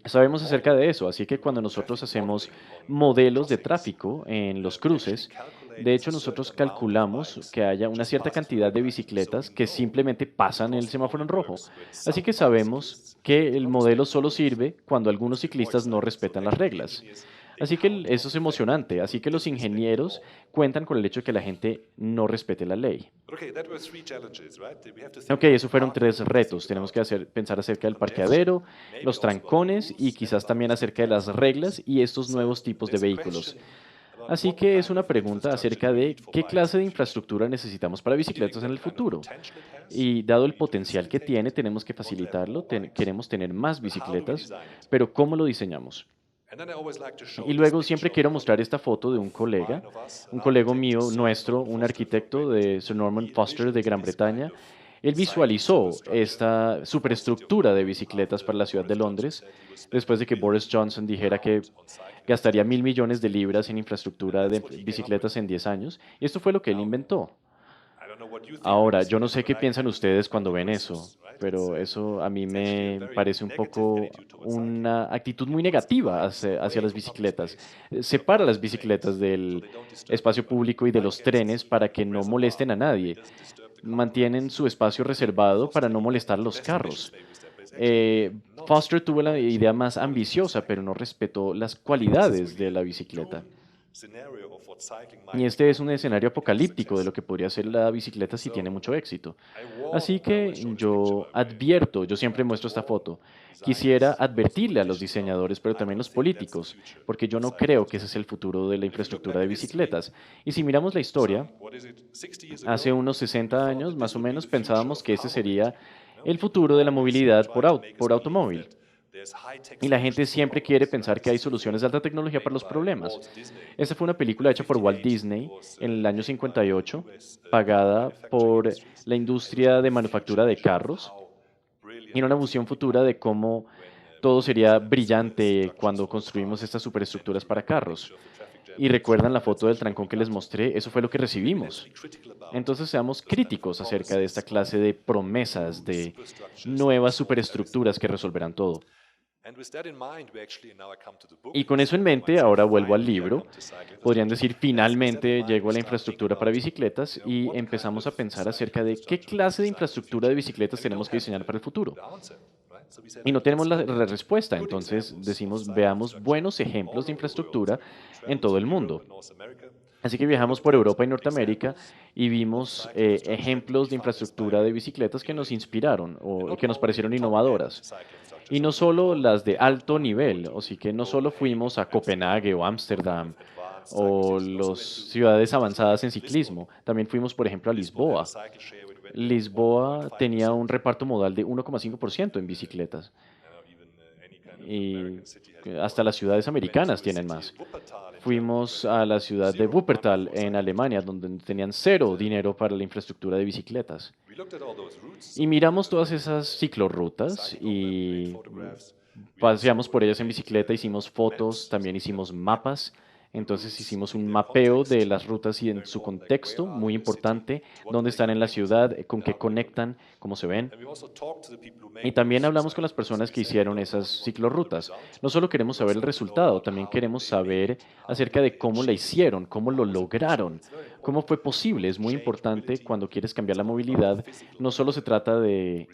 Sabemos acerca de eso, así que cuando nosotros hacemos modelos de tráfico en los cruces, de hecho nosotros calculamos que haya una cierta cantidad de bicicletas que simplemente pasan el semáforo en rojo. Así que sabemos que el modelo solo sirve cuando algunos ciclistas no respetan las reglas. Así que eso es emocionante. Así que los ingenieros cuentan con el hecho de que la gente no respete la ley. Ok, eso fueron tres retos. Tenemos que pensar acerca del parqueadero, los trancones y quizás también acerca de las reglas y estos nuevos tipos de vehículos. Así que es una pregunta acerca de qué clase de infraestructura necesitamos para bicicletas en el futuro. Y dado el potencial que tiene, tenemos que facilitarlo, queremos tener más bicicletas, pero ¿cómo lo diseñamos? Y luego siempre quiero mostrar esta foto de un colega mío, nuestro, un arquitecto de Sir Norman Foster de Gran Bretaña. Él visualizó esta superestructura de bicicletas para la ciudad de Londres después de que Boris Johnson dijera que gastaría 1.000 millones de libras en infraestructura de bicicletas en 10 años. Y esto fue lo que él inventó. Ahora, yo no sé qué piensan ustedes cuando ven eso, pero eso a mí me parece un poco una actitud muy negativa hacia las bicicletas. Separa las bicicletas del espacio público y de los trenes para que no molesten a nadie. Mantienen su espacio reservado para no molestar a los carros. Foster tuvo la idea más ambiciosa, pero no respetó las cualidades de la bicicleta. Y este es un escenario apocalíptico de lo que podría ser la bicicleta si tiene mucho éxito. Así que yo advierto, yo siempre muestro esta foto, quisiera advertirle a los diseñadores, pero también los políticos, porque yo no creo que ese es el futuro de la infraestructura de bicicletas. Y si miramos la historia, hace unos 60 años más o menos pensábamos que ese sería el futuro de la movilidad por automóvil. Y la gente siempre quiere pensar que hay soluciones de alta tecnología para los problemas. Esta fue una película hecha por Walt Disney en el año 58, pagada por la industria de manufactura de carros, y era una visión futura de cómo todo sería brillante cuando construimos estas superestructuras para carros. Y recuerdan la foto del trancón que les mostré, eso fue lo que recibimos. Entonces seamos críticos acerca de esta clase de promesas de nuevas superestructuras que resolverán todo. Y con eso en mente, ahora vuelvo al libro. Podrían decir, finalmente llegó a la infraestructura para bicicletas y empezamos a pensar acerca de qué clase de infraestructura de bicicletas tenemos que diseñar para el futuro. Y no tenemos la respuesta, entonces decimos, veamos buenos ejemplos de infraestructura en todo el mundo. Así que viajamos por Europa y Norteamérica y vimos ejemplos de infraestructura de bicicletas que nos inspiraron o que nos parecieron innovadoras. Y no solo las de alto nivel, o sí que no solo fuimos a Copenhague o Ámsterdam o las ciudades avanzadas en ciclismo, también fuimos, por ejemplo, a Lisboa. Lisboa tenía un reparto modal de 1,5% en bicicletas y hasta las ciudades americanas tienen más. Fuimos a la ciudad de Wuppertal en Alemania, donde tenían cero dinero para la infraestructura de bicicletas. Y miramos todas esas ciclorrutas y paseamos por ellas en bicicleta, hicimos fotos, también hicimos mapas. Entonces hicimos un mapeo de las rutas y en su contexto, muy importante, dónde están en la ciudad, con qué conectan, cómo se ven. Y también hablamos con las personas que hicieron esas ciclorrutas. No solo queremos saber el resultado, también queremos saber acerca de cómo la hicieron, cómo lo lograron, cómo fue posible. Es muy importante cuando quieres cambiar la movilidad. No solo se trata de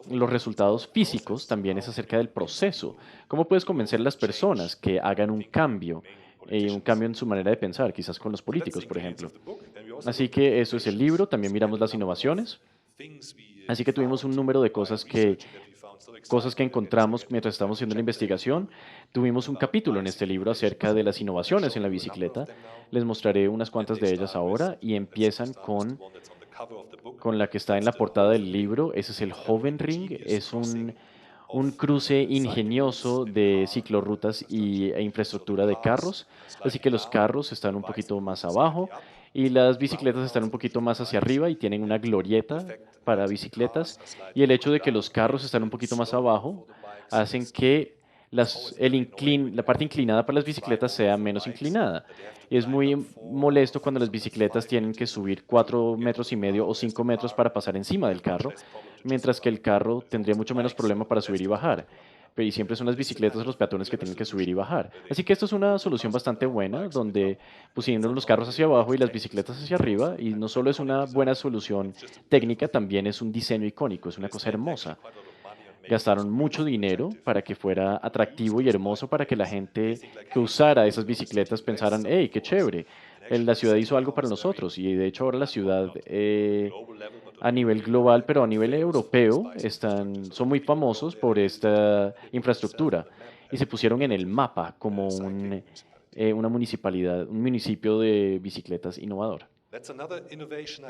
los resultados físicos, también es acerca del proceso. ¿Cómo puedes convencer a las personas que hagan un cambio en su manera de pensar, quizás con los políticos, por ejemplo? Así que eso es el libro. También miramos las innovaciones. Así que tuvimos un número de cosas que encontramos mientras estábamos haciendo la investigación. Tuvimos un capítulo en este libro acerca de las innovaciones en la bicicleta. Les mostraré unas cuantas de ellas ahora y empiezan con la que está en la portada del libro. Ese es el Hovenring. Es un cruce ingenioso de ciclorrutas e infraestructura de carros, así que los carros están un poquito más abajo y las bicicletas están un poquito más hacia arriba y tienen una glorieta para bicicletas, y el hecho de que los carros están un poquito más abajo hacen que la parte inclinada para las bicicletas sea menos inclinada. Es muy molesto cuando las bicicletas tienen que subir 4,5 metros o 5 metros para pasar encima del carro, mientras que el carro tendría mucho menos problema para subir y bajar. Y siempre son las bicicletas o los peatones que tienen que subir y bajar. Así que esto es una solución bastante buena, donde pusieron los carros hacia abajo y las bicicletas hacia arriba, y no solo es una buena solución técnica, también es un diseño icónico, es una cosa hermosa. Gastaron mucho dinero para que fuera atractivo y hermoso, para que la gente que usara esas bicicletas pensaran, hey, qué chévere, la ciudad hizo algo para nosotros. Y de hecho ahora la ciudad a nivel global, pero a nivel europeo, son muy famosos por esta infraestructura y se pusieron en el mapa como una municipalidad, un municipio de bicicletas innovador.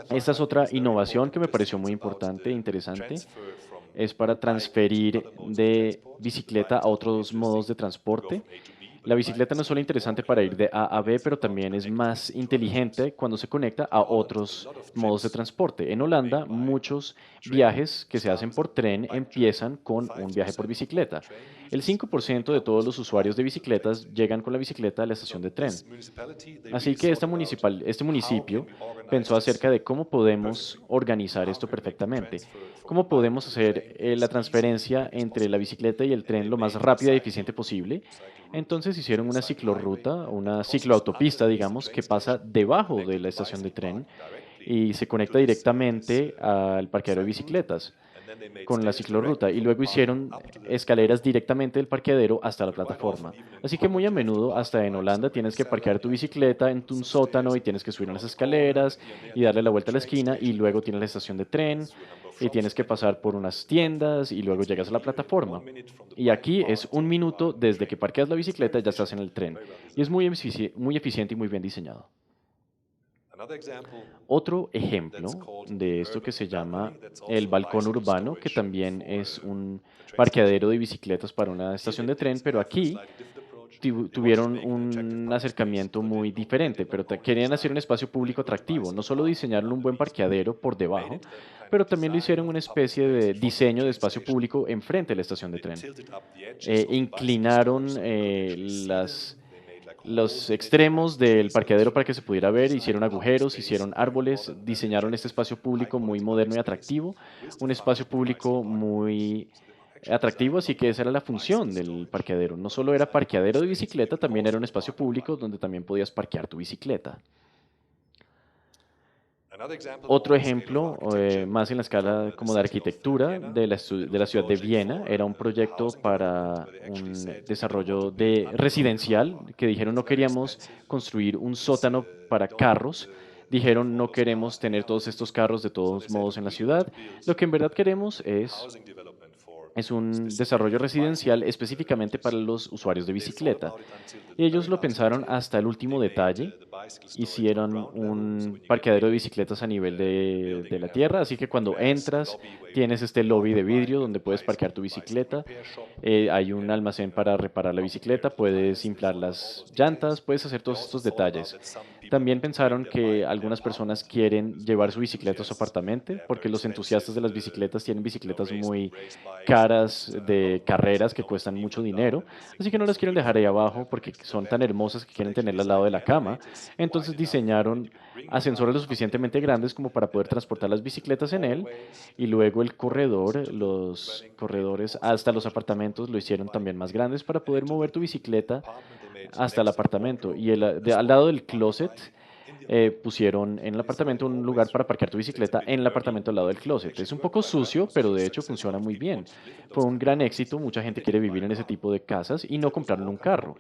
Esta es otra innovación que me pareció muy importante e interesante. Es para transferir de bicicleta a otros modos de transporte. La bicicleta no es solo interesante para ir de A a B, pero también es más inteligente cuando se conecta a otros modos de transporte. En Holanda, muchos viajes que se hacen por tren empiezan con un viaje por bicicleta. El 5% de todos los usuarios de bicicletas llegan con la bicicleta a la estación de tren. Así que este municipio pensó acerca de cómo podemos organizar esto perfectamente, cómo podemos hacer la transferencia entre la bicicleta y el tren lo más rápida y eficiente posible. Entonces hicieron una ciclorruta, una cicloautopista, digamos, que pasa debajo de la estación de tren y se conecta directamente al parqueadero de bicicletas con la ciclorruta, y luego hicieron escaleras directamente del parqueadero hasta la plataforma. Así que muy a menudo, hasta en Holanda, tienes que parquear tu bicicleta en un sótano y tienes que subir unas escaleras y darle la vuelta a la esquina, y luego tienes la estación de tren y tienes que pasar por unas tiendas y luego llegas a la plataforma. Y aquí es 1 minuto desde que parqueas la bicicleta, ya estás en el tren. Y es muy eficiente y muy bien diseñado. Otro ejemplo de esto que se llama el balcón urbano, que también es un parqueadero de bicicletas para una estación de tren, pero aquí tuvieron un acercamiento muy diferente, pero querían hacer un espacio público atractivo. No solo diseñaron un buen parqueadero por debajo, pero también lo hicieron una especie de diseño de espacio público enfrente de la estación de tren. Inclinaron los extremos del parqueadero para que se pudiera ver, hicieron agujeros, hicieron árboles, diseñaron este espacio público muy moderno y atractivo, un espacio público muy atractivo, así que esa era la función del parqueadero. No solo era parqueadero de bicicleta, también era un espacio público donde también podías parquear tu bicicleta. Otro ejemplo, más en la escala como de arquitectura de la ciudad de Viena, era un proyecto para un desarrollo residencial, que dijeron no queríamos construir un sótano para carros. Dijeron no queremos tener todos estos carros de todos modos en la ciudad. Lo que en verdad queremos es un desarrollo residencial específicamente para los usuarios de bicicleta. Y ellos lo pensaron hasta el último detalle. Hicieron un parqueadero de bicicletas a nivel de la tierra, así que cuando entras tienes este lobby de vidrio donde puedes parquear tu bicicleta. Hay un almacén para reparar la bicicleta, puedes inflar las llantas, puedes hacer todos estos detalles. También pensaron que algunas personas quieren llevar su bicicleta a su apartamento, porque los entusiastas de las bicicletas tienen bicicletas muy caras de carreras que cuestan mucho dinero, así que no las quieren dejar ahí abajo porque son tan hermosas que quieren tenerlas al lado de la cama. Entonces diseñaron ascensores lo suficientemente grandes como para poder transportar las bicicletas en él, y luego los corredores hasta los apartamentos lo hicieron también más grandes para poder mover tu bicicleta hasta el apartamento. Y al lado del closet pusieron en el apartamento un lugar para parquear tu bicicleta en el apartamento al lado del closet. Es un poco sucio, pero de hecho funciona muy bien. Fue un gran éxito, mucha gente quiere vivir en ese tipo de casas y no compraron un carro.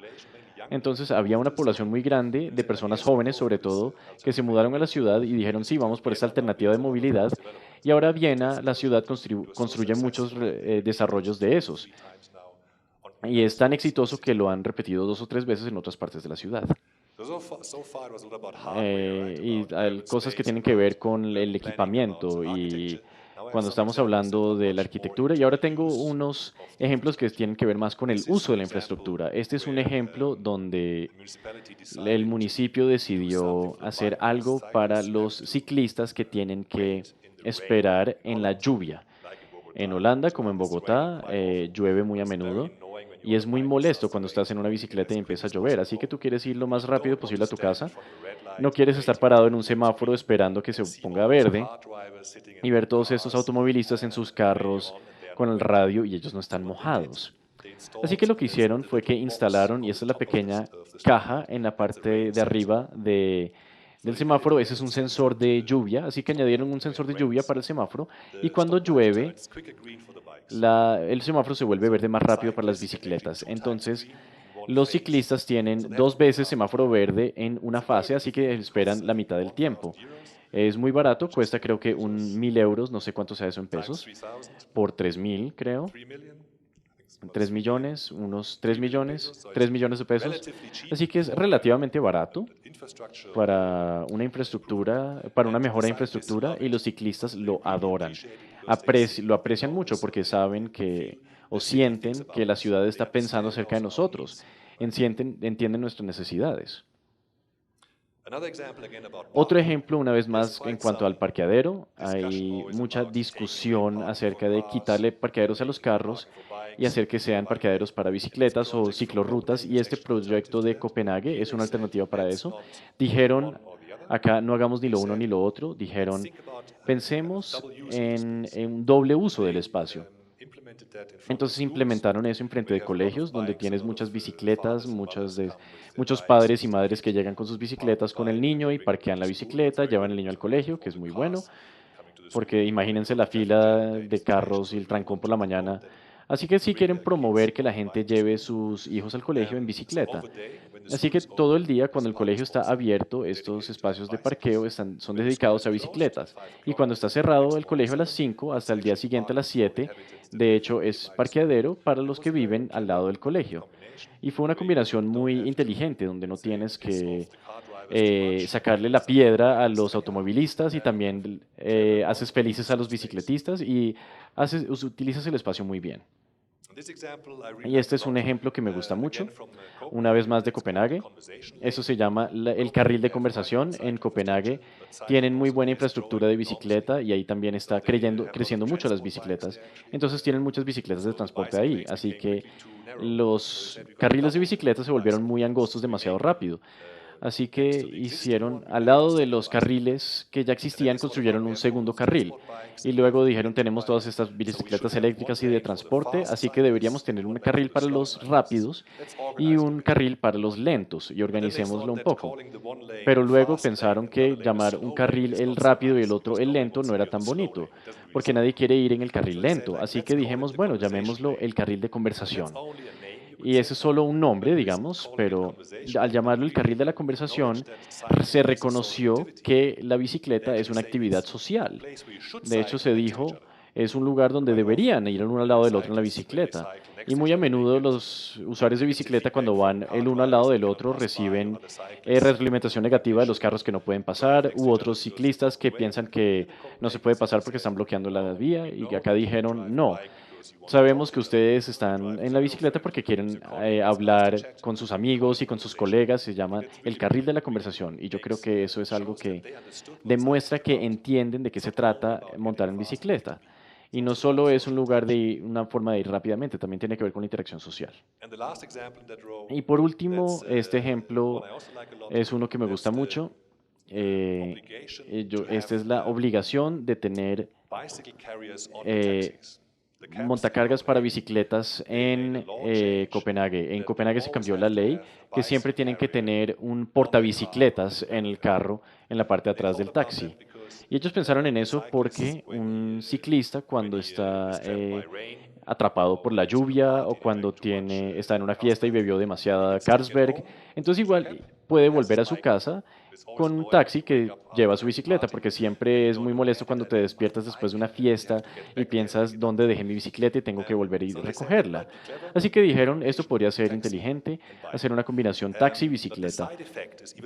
Entonces había una población muy grande de personas jóvenes, sobre todo, que se mudaron a la ciudad y dijeron, sí, vamos por esta alternativa de movilidad. Y ahora Viena, la ciudad, construye muchos desarrollos de esos. Y es tan exitoso que lo han repetido 2 o 3 veces en otras partes de la ciudad. Cosas que tienen que ver con el equipamiento y cuando estamos hablando de la arquitectura. Y ahora tengo unos ejemplos que tienen que ver más con el uso de la infraestructura. Este es un ejemplo donde el municipio decidió hacer algo para los ciclistas que tienen que esperar en la lluvia. En Holanda, como en Bogotá, llueve muy a menudo y es muy molesto cuando estás en una bicicleta y empieza a llover. Así que tú quieres ir lo más rápido posible a tu casa. No quieres estar parado en un semáforo esperando que se ponga verde y ver todos estos automovilistas en sus carros con el radio y ellos no están mojados. Así que lo que hicieron fue que instalaron, y esta es la pequeña caja en la parte de arriba del semáforo, ese es un sensor de lluvia, así que añadieron un sensor de lluvia para el semáforo y cuando llueve, el semáforo se vuelve verde más rápido para las bicicletas. Entonces, los ciclistas tienen 2 veces semáforo verde en una fase, así que esperan la mitad del tiempo. Es muy barato, cuesta creo que 1.000 euros, no sé cuánto sea eso en pesos, por 3.000 creo. 3 millones, unos 3 millones, 3 millones de pesos. Así que es relativamente barato para una infraestructura, para una mejora de infraestructura y los ciclistas lo adoran. Lo aprecian mucho porque saben que o sienten que la ciudad está pensando acerca de nosotros, entienden nuestras necesidades. Otro ejemplo, una vez más, en cuanto al parqueadero, hay mucha discusión acerca de quitarle parqueaderos a los carros y hacer que sean parqueaderos para bicicletas o ciclorrutas, y este proyecto de Copenhague es una alternativa para eso. Dijeron, acá no hagamos ni lo uno ni lo otro, dijeron, pensemos en un doble uso del espacio. Entonces implementaron eso en frente de colegios, donde tienes muchas bicicletas, muchos padres y madres que llegan con sus bicicletas con el niño y parquean la bicicleta, llevan el niño al colegio, que es muy bueno, porque imagínense la fila de carros y el trancón por la mañana. Así que sí quieren promover que la gente lleve sus hijos al colegio en bicicleta. Así que todo el día, cuando el colegio está abierto, estos espacios de parqueo son dedicados a bicicletas. Y cuando está cerrado el colegio a las 5 hasta el día siguiente a las 7, de hecho es parqueadero para los que viven al lado del colegio. Y fue una combinación muy inteligente, donde no tienes que sacarle la piedra a los automovilistas y también haces felices a los bicicletistas y utilizas el espacio muy bien. Y este es un ejemplo que me gusta mucho, una vez más de Copenhague. Eso se llama el carril de conversación. En Copenhague tienen muy buena infraestructura de bicicleta y ahí también está creciendo mucho las bicicletas. Entonces tienen muchas bicicletas de transporte ahí, así que los carriles de bicicleta se volvieron muy angostos demasiado rápido. Así que hicieron, al lado de los carriles que ya existían, construyeron un segundo carril. Y luego dijeron, tenemos todas estas bicicletas eléctricas y de transporte, así que deberíamos tener un carril para los rápidos y un carril para los lentos, y organicémoslo un poco. Pero luego pensaron que llamar un carril el rápido y el otro el lento no era tan bonito, porque nadie quiere ir en el carril lento. Así que dijimos, bueno, llamémoslo el carril de conversación. Y ese es solo un nombre, digamos, pero al llamarlo el carril de la conversación, se reconoció que la bicicleta es una actividad social. De hecho, se dijo, es un lugar donde deberían ir el uno al lado del otro en la bicicleta. Y muy a menudo los usuarios de bicicleta, cuando van el uno al lado del otro, reciben retroalimentación negativa de los carros que no pueden pasar, u otros ciclistas que piensan que no se puede pasar porque están bloqueando la vía, y que acá dijeron, no. Sabemos que ustedes están en la bicicleta porque quieren hablar con sus amigos y con sus colegas, se llama el carril de la conversación, y yo creo que eso es algo que demuestra que entienden de qué se trata montar en bicicleta. Y no solo es un lugar una forma de ir rápidamente, también tiene que ver con la interacción social. Y por último, este ejemplo es uno que me gusta mucho. Esta es la obligación de tener eh, montacargas para bicicletas en Copenhague. En Copenhague se cambió la ley que siempre tienen que tener un portabicicletas en el carro, en la parte de atrás del taxi. Y ellos pensaron en eso porque un ciclista cuando está atrapado por la lluvia o cuando está en una fiesta y bebió demasiada Carlsberg, entonces igual puede volver a su casa con un taxi que lleva su bicicleta, porque siempre es muy molesto cuando te despiertas después de una fiesta y piensas dónde dejé mi bicicleta y tengo que volver a ir a recogerla. Así que dijeron, esto podría ser inteligente, hacer una combinación taxi-bicicleta.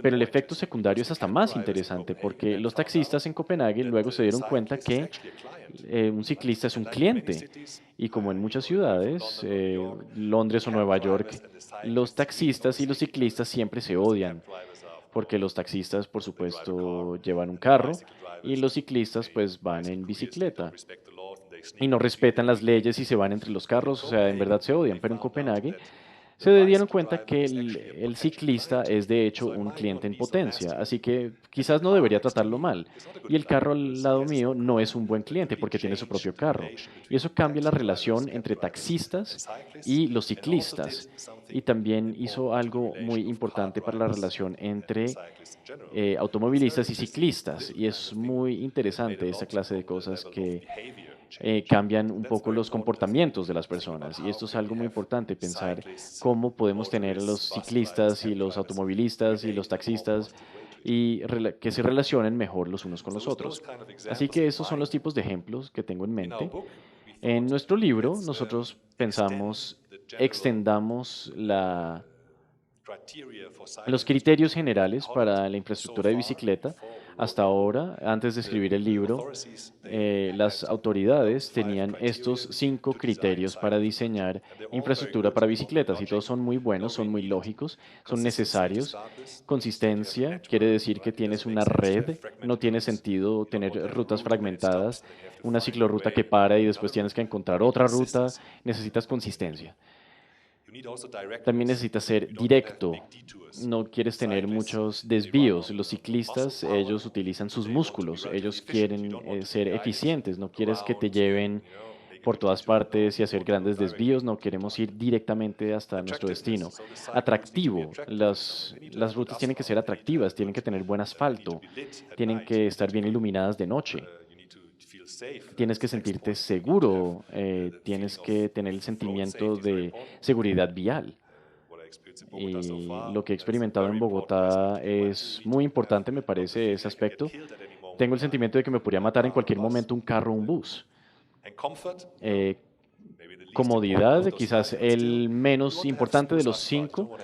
Pero el efecto secundario es hasta más interesante, porque los taxistas en Copenhague luego se dieron cuenta que un ciclista es un cliente. Y como en muchas ciudades, Londres o Nueva York, los taxistas y los ciclistas siempre se odian, porque los taxistas, por supuesto, llevan un carro y los ciclistas pues van en bicicleta y no respetan las leyes y se van entre los carros, o sea, en verdad se odian. Pero en Copenhague se dieron cuenta que el ciclista es de hecho un cliente en potencia, así que quizás no debería tratarlo mal. Y el carro al lado mío no es un buen cliente porque tiene su propio carro. Y eso cambia la relación entre taxistas y los ciclistas. Y también hizo algo muy importante para la relación entre automovilistas y ciclistas. Y es muy interesante esta clase de cosas que cambian un poco los comportamientos de las personas. Y esto es algo muy importante, pensar cómo podemos tener a los ciclistas y los automovilistas y los taxistas y que se relacionen mejor los unos con los otros. Así que esos son los tipos de ejemplos que tengo en mente. En nuestro libro, nosotros pensamos, extendamos los criterios generales para la infraestructura de bicicleta. Hasta ahora, antes de escribir el libro, las autoridades tenían estos 5 criterios para diseñar infraestructura para bicicletas y todos son muy buenos, son muy lógicos, son necesarios. Consistencia quiere decir que tienes una red, no tiene sentido tener rutas fragmentadas, una ciclorruta que para y después tienes que encontrar otra ruta, necesitas consistencia. También necesitas ser directo. No quieres tener muchos desvíos. Los ciclistas, ellos utilizan sus músculos. Ellos quieren ser eficientes. No quieres que te lleven por todas partes y hacer grandes desvíos. No queremos ir directamente hasta nuestro destino. Atractivo. Las rutas tienen que ser atractivas. Tienen que tener buen asfalto. Tienen que estar bien iluminadas de noche. Tienes que sentirte seguro, tienes que tener el sentimiento de seguridad vial. Y lo que he experimentado en Bogotá es muy importante, me parece, ese aspecto. Tengo el sentimiento de que me podría matar en cualquier momento un carro o un bus. Eh, Comodidad, quizás el menos importante de los 5,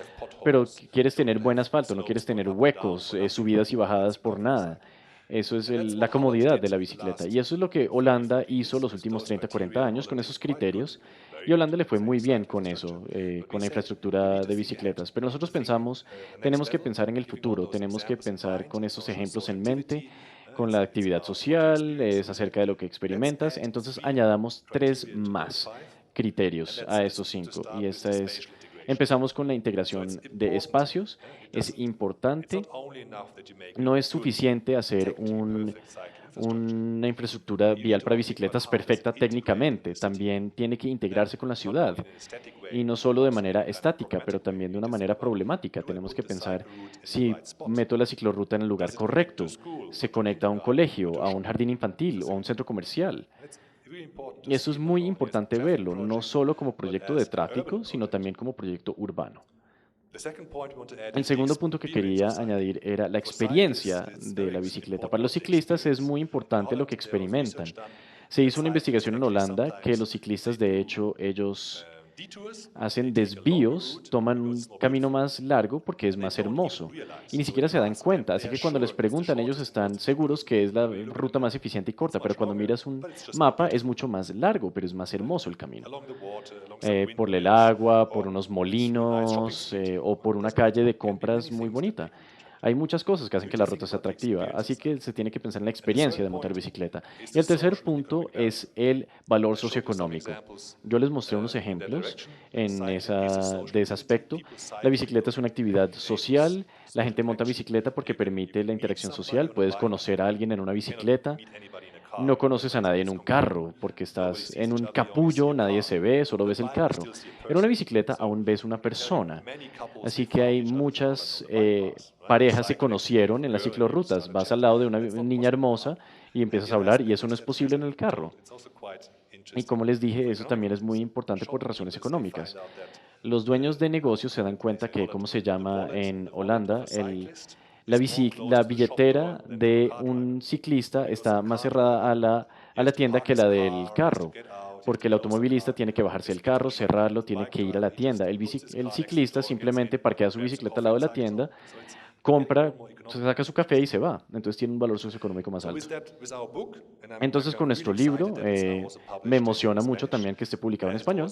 pero quieres tener buen asfalto, no quieres tener huecos, subidas y bajadas por nada. Eso es la comodidad de la bicicleta. Y eso es lo que Holanda hizo los últimos 30, 40 años con esos criterios. Y Holanda le fue muy bien con eso, con la infraestructura de bicicletas. Pero nosotros pensamos, tenemos que pensar en el futuro, tenemos que pensar con estos ejemplos en mente, con la actividad social, es acerca de lo que experimentas. Entonces añadamos 3 más criterios a estos 5. Y esta es, empezamos con la integración de espacios. Es importante, no es suficiente hacer una infraestructura vial para bicicletas perfecta técnicamente, también tiene que integrarse con la ciudad. Y no solo de manera estática, pero también de una manera problemática. Tenemos que pensar si meto la ciclorruta en el lugar correcto, se conecta a un colegio, a un jardín infantil o a un centro comercial. Y eso es muy importante verlo, no solo como proyecto de tráfico, sino también como proyecto urbano. El segundo punto que quería añadir era la experiencia de la bicicleta. Para los ciclistas es muy importante lo que experimentan. Se hizo una investigación en Holanda que los ciclistas, de hecho, ellos hacen desvíos, toman un camino más largo porque es más hermoso y ni siquiera se dan cuenta. Así que cuando les preguntan, ellos están seguros que es la ruta más eficiente y corta, pero cuando miras un mapa es mucho más largo, pero es más hermoso el camino. Por el agua, por unos molinos o por una calle de compras muy bonita. Hay muchas cosas que hacen que la ruta sea atractiva, así que se tiene que pensar en la experiencia de montar bicicleta. Y el tercer punto es el valor socioeconómico. Yo les mostré unos ejemplos de ese aspecto. La bicicleta es una actividad social, la gente monta bicicleta porque permite la interacción social, puedes conocer a alguien en una bicicleta, no conoces a nadie en un carro, porque estás en un capullo, nadie se ve, solo ves el carro. En una bicicleta aún ves una persona. Así que hay muchas parejas se conocieron en las ciclorrutas. Vas al lado de una niña hermosa y empiezas a hablar y eso no es posible en el carro. Y como les dije, eso también es muy importante por razones económicas. Los dueños de negocios se dan cuenta que, ¿cómo se llama en Holanda? la billetera de un ciclista está más cerrada a la tienda que la del carro, porque el automovilista tiene que bajarse del carro, cerrarlo, tiene que ir a la tienda. El ciclista simplemente parquea su bicicleta al lado de la tienda, compra, se saca su café y se va. Entonces tiene un valor socioeconómico más alto. Entonces, con nuestro libro, me emociona mucho también que esté publicado en español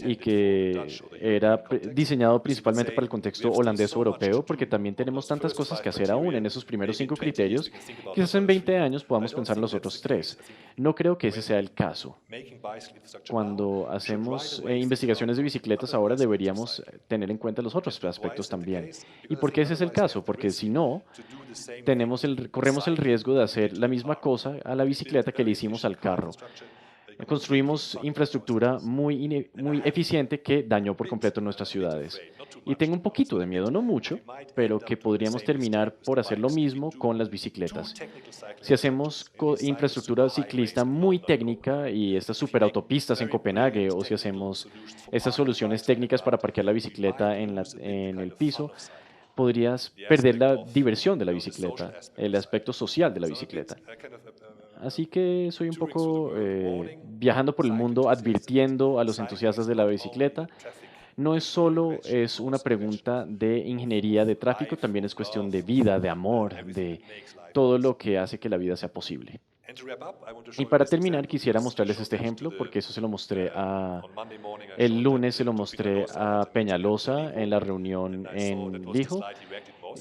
y que era diseñado principalmente para el contexto holandés o europeo, porque también tenemos tantas cosas que hacer aún en esos primeros 5 criterios. Quizás en 20 años podamos pensar en los otros 3. No creo que ese sea el caso. Cuando hacemos investigaciones de bicicletas ahora deberíamos tener en cuenta los otros aspectos también. ¿Y por qué ese es el caso? Porque si no, corremos el riesgo de hacer la misma cosa a la bicicleta que le hicimos al carro. Construimos infraestructura muy eficiente que dañó por completo nuestras ciudades. Y tengo un poquito de miedo, no mucho, pero que podríamos terminar por hacer lo mismo con las bicicletas. Si hacemos infraestructura ciclista muy técnica y estas superautopistas en Copenhague, o si hacemos estas soluciones técnicas para parquear la bicicleta en el piso, podrías perder la diversión de la bicicleta, el aspecto social de la bicicleta. Así que soy un poco viajando por el mundo advirtiendo a los entusiastas de la bicicleta. No es solo es una pregunta de ingeniería de tráfico, también es cuestión de vida, de amor, de todo lo que hace que la vida sea posible. Y para terminar, quisiera mostrarles este ejemplo, porque eso se lo mostré el lunes se lo mostré a Peñalosa en la reunión en Lijo,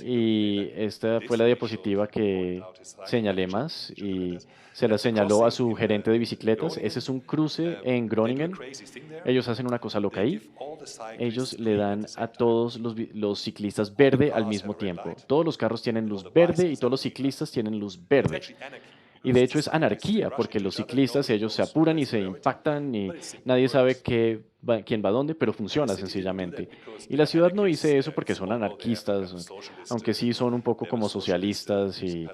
y esta fue la diapositiva que señalé más, y se la señaló a su gerente de bicicletas. Ese es un cruce en Groningen. Ellos hacen una cosa loca ahí. Ellos le dan a todos los ciclistas verde al mismo tiempo. Todos los carros tienen luz verde y todos los ciclistas tienen luz verde. Y de hecho es anarquía, porque los ciclistas, ellos se apuran y se impactan y nadie sabe quién va a dónde, pero funciona sencillamente. Y la ciudad no dice eso porque son anarquistas, aunque sí son un poco como socialistas y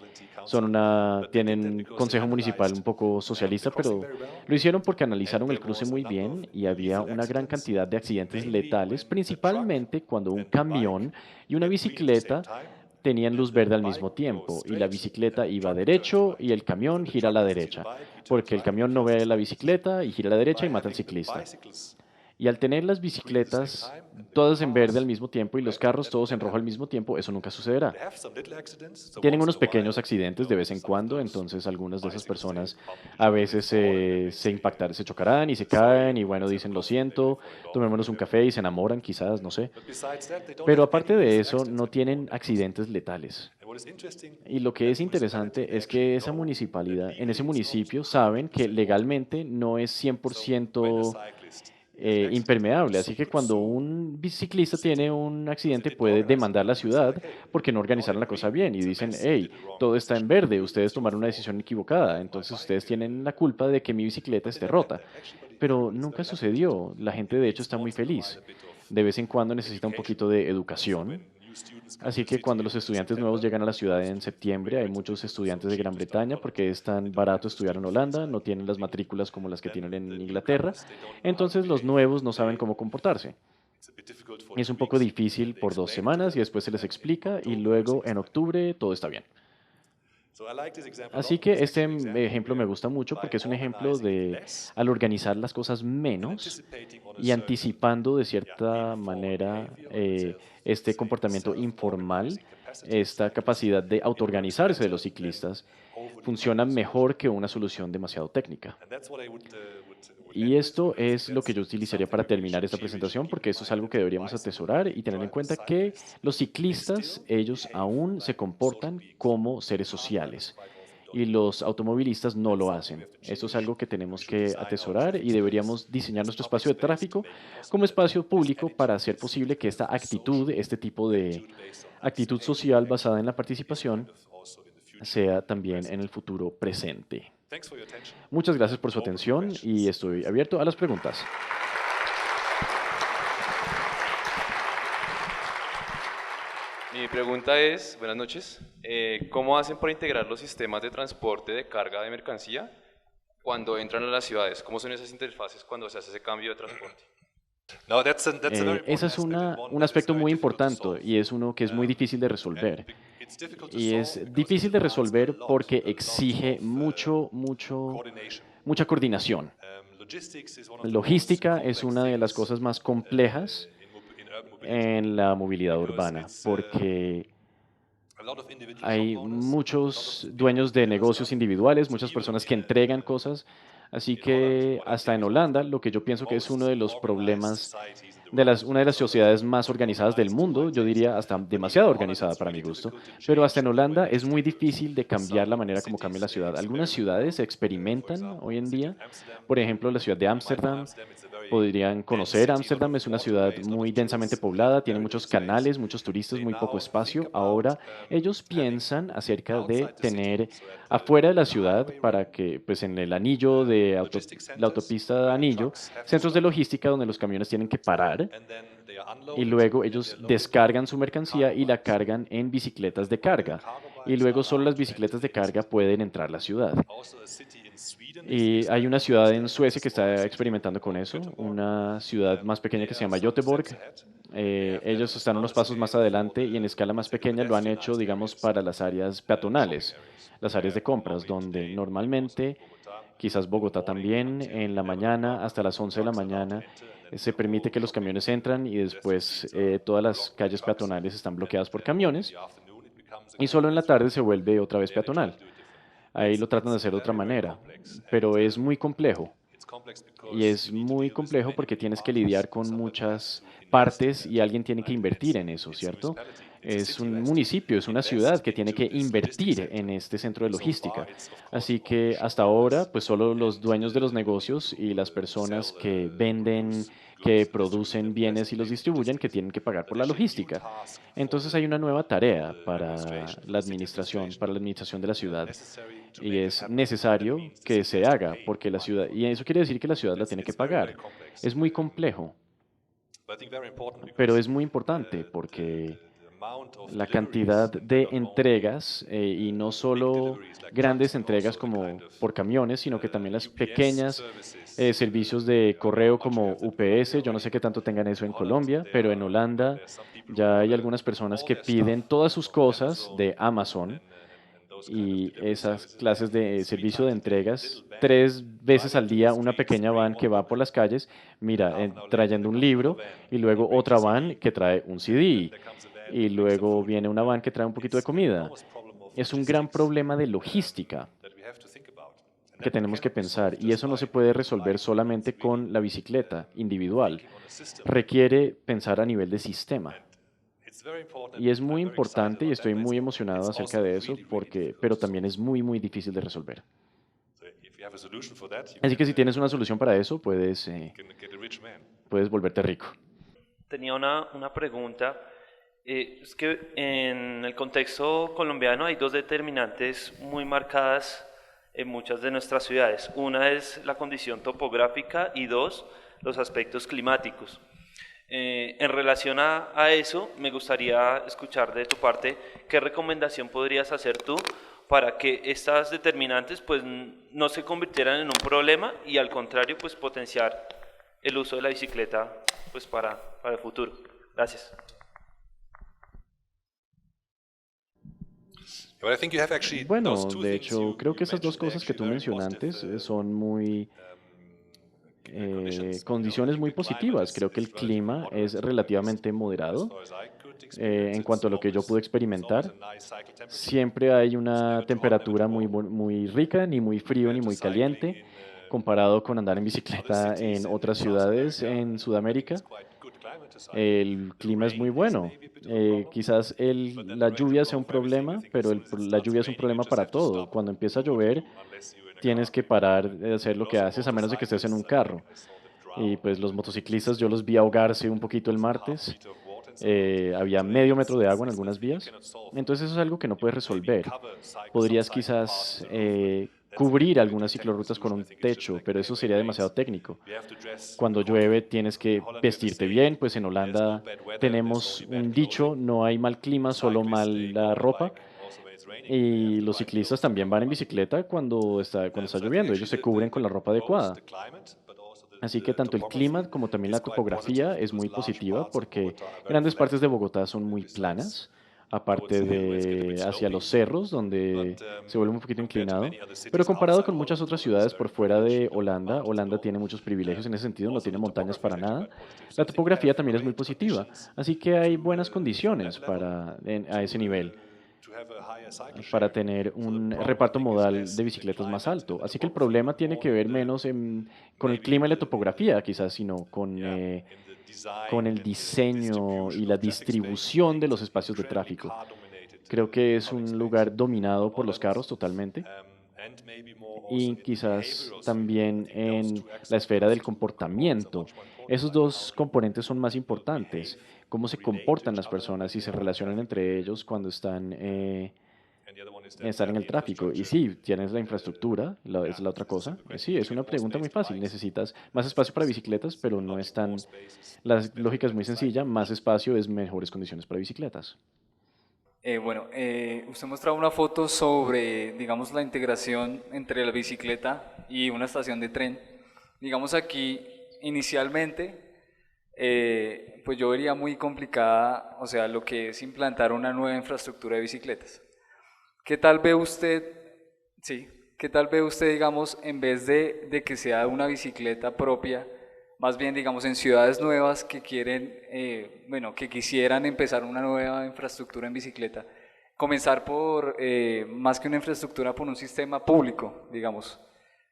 tienen un consejo municipal un poco socialista, pero lo hicieron porque analizaron el cruce muy bien y había una gran cantidad de accidentes letales, principalmente cuando un camión y una bicicleta tenían luz verde al mismo tiempo y la bicicleta iba derecho y el camión gira a la derecha, porque el camión no ve la bicicleta y gira a la derecha y mata al ciclista. Y al tener las bicicletas todas en verde al mismo tiempo y los carros todos en rojo al mismo tiempo, eso nunca sucederá. Tienen unos pequeños accidentes de vez en cuando, entonces algunas de esas personas a veces se chocarán y se caen y bueno, dicen lo siento, tomémonos un café y se enamoran quizás, no sé. Pero aparte de eso, no tienen accidentes letales. Y lo que es interesante es que esa municipalidad, en ese municipio, saben que legalmente no es 100% impermeable. Así que cuando un biciclista tiene un accidente puede demandar la ciudad porque no organizaron la cosa bien y dicen, hey, todo está en verde, ustedes tomaron una decisión equivocada, entonces ustedes tienen la culpa de que mi bicicleta esté rota. Pero nunca sucedió. La gente de hecho está muy feliz. De vez en cuando necesita un poquito de educación. Así que cuando los estudiantes nuevos llegan a la ciudad en septiembre, hay muchos estudiantes de Gran Bretaña porque es tan barato estudiar en Holanda, no tienen las matrículas como las que tienen en Inglaterra, entonces los nuevos no saben cómo comportarse. Es un poco difícil por 2 semanas y después se les explica y luego en octubre todo está bien. Así que este ejemplo me gusta mucho porque es un ejemplo de al organizar las cosas menos y anticipando de cierta manera este comportamiento informal, esta capacidad de autoorganizarse de los ciclistas, funciona mejor que una solución demasiado técnica. Y esto es lo que yo utilizaría para terminar esta presentación, porque esto es algo que deberíamos atesorar y tener en cuenta que los ciclistas, ellos aún se comportan como seres sociales y los automovilistas no lo hacen. Esto es algo que tenemos que atesorar y deberíamos diseñar nuestro espacio de tráfico como espacio público para hacer posible que esta actitud, este tipo de actitud social basada en la participación, sea también en el futuro presente. Muchas gracias por su atención y estoy abierto a las preguntas. Mi pregunta es, buenas noches, ¿cómo hacen para integrar los sistemas de transporte de carga de mercancía cuando entran a las ciudades? ¿Cómo son esas interfaces cuando se hace ese cambio de transporte? Ese es un aspecto muy importante y es uno que es muy difícil de resolver. Y es difícil de resolver porque exige mucha coordinación. Logística es una de las cosas más complejas en la movilidad urbana porque hay muchos dueños de negocios individuales, muchas personas que entregan cosas. Así que hasta en Holanda, lo que yo pienso que es uno de los problemas una de las sociedades más organizadas del mundo, yo diría hasta demasiado organizada para mi gusto, pero hasta en Holanda es muy difícil de cambiar la manera como cambia la ciudad. Algunas ciudades experimentan hoy en día, por ejemplo, la ciudad de Ámsterdam. Podrían conocer Ámsterdam, es una ciudad muy densamente poblada, tiene muchos canales, muchos turistas, muy poco espacio. Ahora ellos piensan acerca de tener afuera de la ciudad para que, pues en el anillo la autopista de anillo, centros de logística donde los camiones tienen que parar y luego ellos descargan su mercancía y la cargan en bicicletas de carga. Y luego solo las bicicletas de carga pueden entrar a la ciudad. Y hay una ciudad en Suecia que está experimentando con eso, una ciudad más pequeña que se llama Göteborg. Ellos están unos pasos más adelante y en escala más pequeña lo han hecho, digamos, para las áreas peatonales, las áreas de compras, donde normalmente, quizás Bogotá también, en la mañana hasta las 11 de la mañana, se permite que los camiones entran y después todas las calles peatonales están bloqueadas por camiones y solo en la tarde se vuelve otra vez peatonal. Ahí lo tratan de hacer de otra manera, pero es muy complejo. Y es muy complejo porque tienes que lidiar con muchas partes y alguien tiene que invertir en eso, ¿cierto? Es un municipio, es una ciudad que tiene que invertir en este centro de logística. Así que hasta ahora, pues solo los dueños de los negocios y las personas que venden, que producen bienes y los distribuyen, que tienen que pagar por la logística. Entonces hay una nueva tarea para la administración de la ciudad. Y es necesario que se haga, porque la ciudad, y eso quiere decir que la ciudad la tiene que pagar. Es muy complejo, pero es muy importante porque la cantidad de entregas, y no solo grandes entregas como por camiones, sino que también las pequeñas servicios de correo como UPS. Yo no sé qué tanto tengan eso en Colombia, pero en Holanda ya hay algunas personas que piden todas sus cosas de Amazon y esas clases de servicio de entregas, 3 veces al día una pequeña van que va por las calles, mira, trayendo un libro, y luego otra van que trae un CD, y luego viene una van que trae un poquito de comida. Es un gran problema de logística que tenemos que pensar, y eso no se puede resolver solamente con la bicicleta individual. Requiere pensar a nivel de sistema. Y es muy importante y estoy muy emocionado acerca de eso, pero también es muy difícil de resolver. Así que si tienes una solución para eso, puedes volverte rico. Tenía una pregunta. Es que en el contexto colombiano hay dos determinantes muy marcadas en muchas de nuestras ciudades. Una es la condición topográfica y dos, los aspectos climáticos. En relación a eso, me gustaría escuchar de tu parte qué recomendación podrías hacer tú para que estas determinantes pues, no se convirtieran en un problema y al contrario pues, potenciar el uso de la bicicleta pues, para el futuro. Gracias. Bueno, de hecho, creo que esas dos cosas que tú mencionaste son condiciones muy positivas. Creo que el clima es relativamente moderado en cuanto a lo que yo pude experimentar. Siempre hay una temperatura muy rica, ni muy frío ni muy caliente, comparado con andar en bicicleta en otras ciudades en Sudamérica. El clima es muy bueno. Quizás la lluvia sea un problema, pero la lluvia es un problema para todo. Cuando empieza a llover, tienes que parar de hacer lo que haces a menos de que estés en un carro. Y pues los motociclistas yo los vi ahogarse un poquito el martes. Había medio metro de agua en algunas vías. Entonces eso es algo que no puedes resolver. Podrías quizás cubrir algunas ciclorrutas con un techo, pero eso sería demasiado técnico. Cuando llueve tienes que vestirte bien, pues en Holanda tenemos un dicho, no hay mal clima, solo mala ropa. Y los ciclistas también van en bicicleta cuando está lloviendo, ellos se cubren con la ropa adecuada. Así que tanto el clima como también la topografía es muy positiva porque grandes partes de Bogotá son muy planas. aparte de hacia los cerros, donde se vuelve un poquito inclinado. Pero comparado con muchas otras ciudades por fuera de Holanda, Holanda tiene muchos privilegios en ese sentido, no tiene montañas para nada. La topografía también es muy positiva, así que hay buenas condiciones a ese nivel para tener un reparto modal de bicicletas más alto. Así que el problema tiene que ver menos con el clima y la topografía, quizás, sino con el diseño y la distribución de los espacios de tráfico. Creo que es un lugar dominado por los carros totalmente y quizás también en la esfera del comportamiento. Esos dos componentes son más importantes. Cómo se comportan las personas y se relacionan entre ellos cuando están en el tráfico. Y sí, tienes la infraestructura, es la otra cosa. Sí, es una pregunta muy fácil. Necesitas más espacio para bicicletas, pero no es tan... La lógica es muy sencilla, más espacio es mejores condiciones para bicicletas. Usted mostraba una foto sobre, digamos, la integración entre la bicicleta y una estación de tren. Digamos aquí, inicialmente, pues yo vería muy complicada, o sea, lo que es implantar una nueva infraestructura de bicicletas. ¿Qué tal ve usted, sí, qué tal ve usted, digamos, en vez de que sea una bicicleta propia, más bien, digamos, en ciudades nuevas que quieren, que quisieran empezar una nueva infraestructura en bicicleta, comenzar por, más que una infraestructura, por un sistema público, digamos.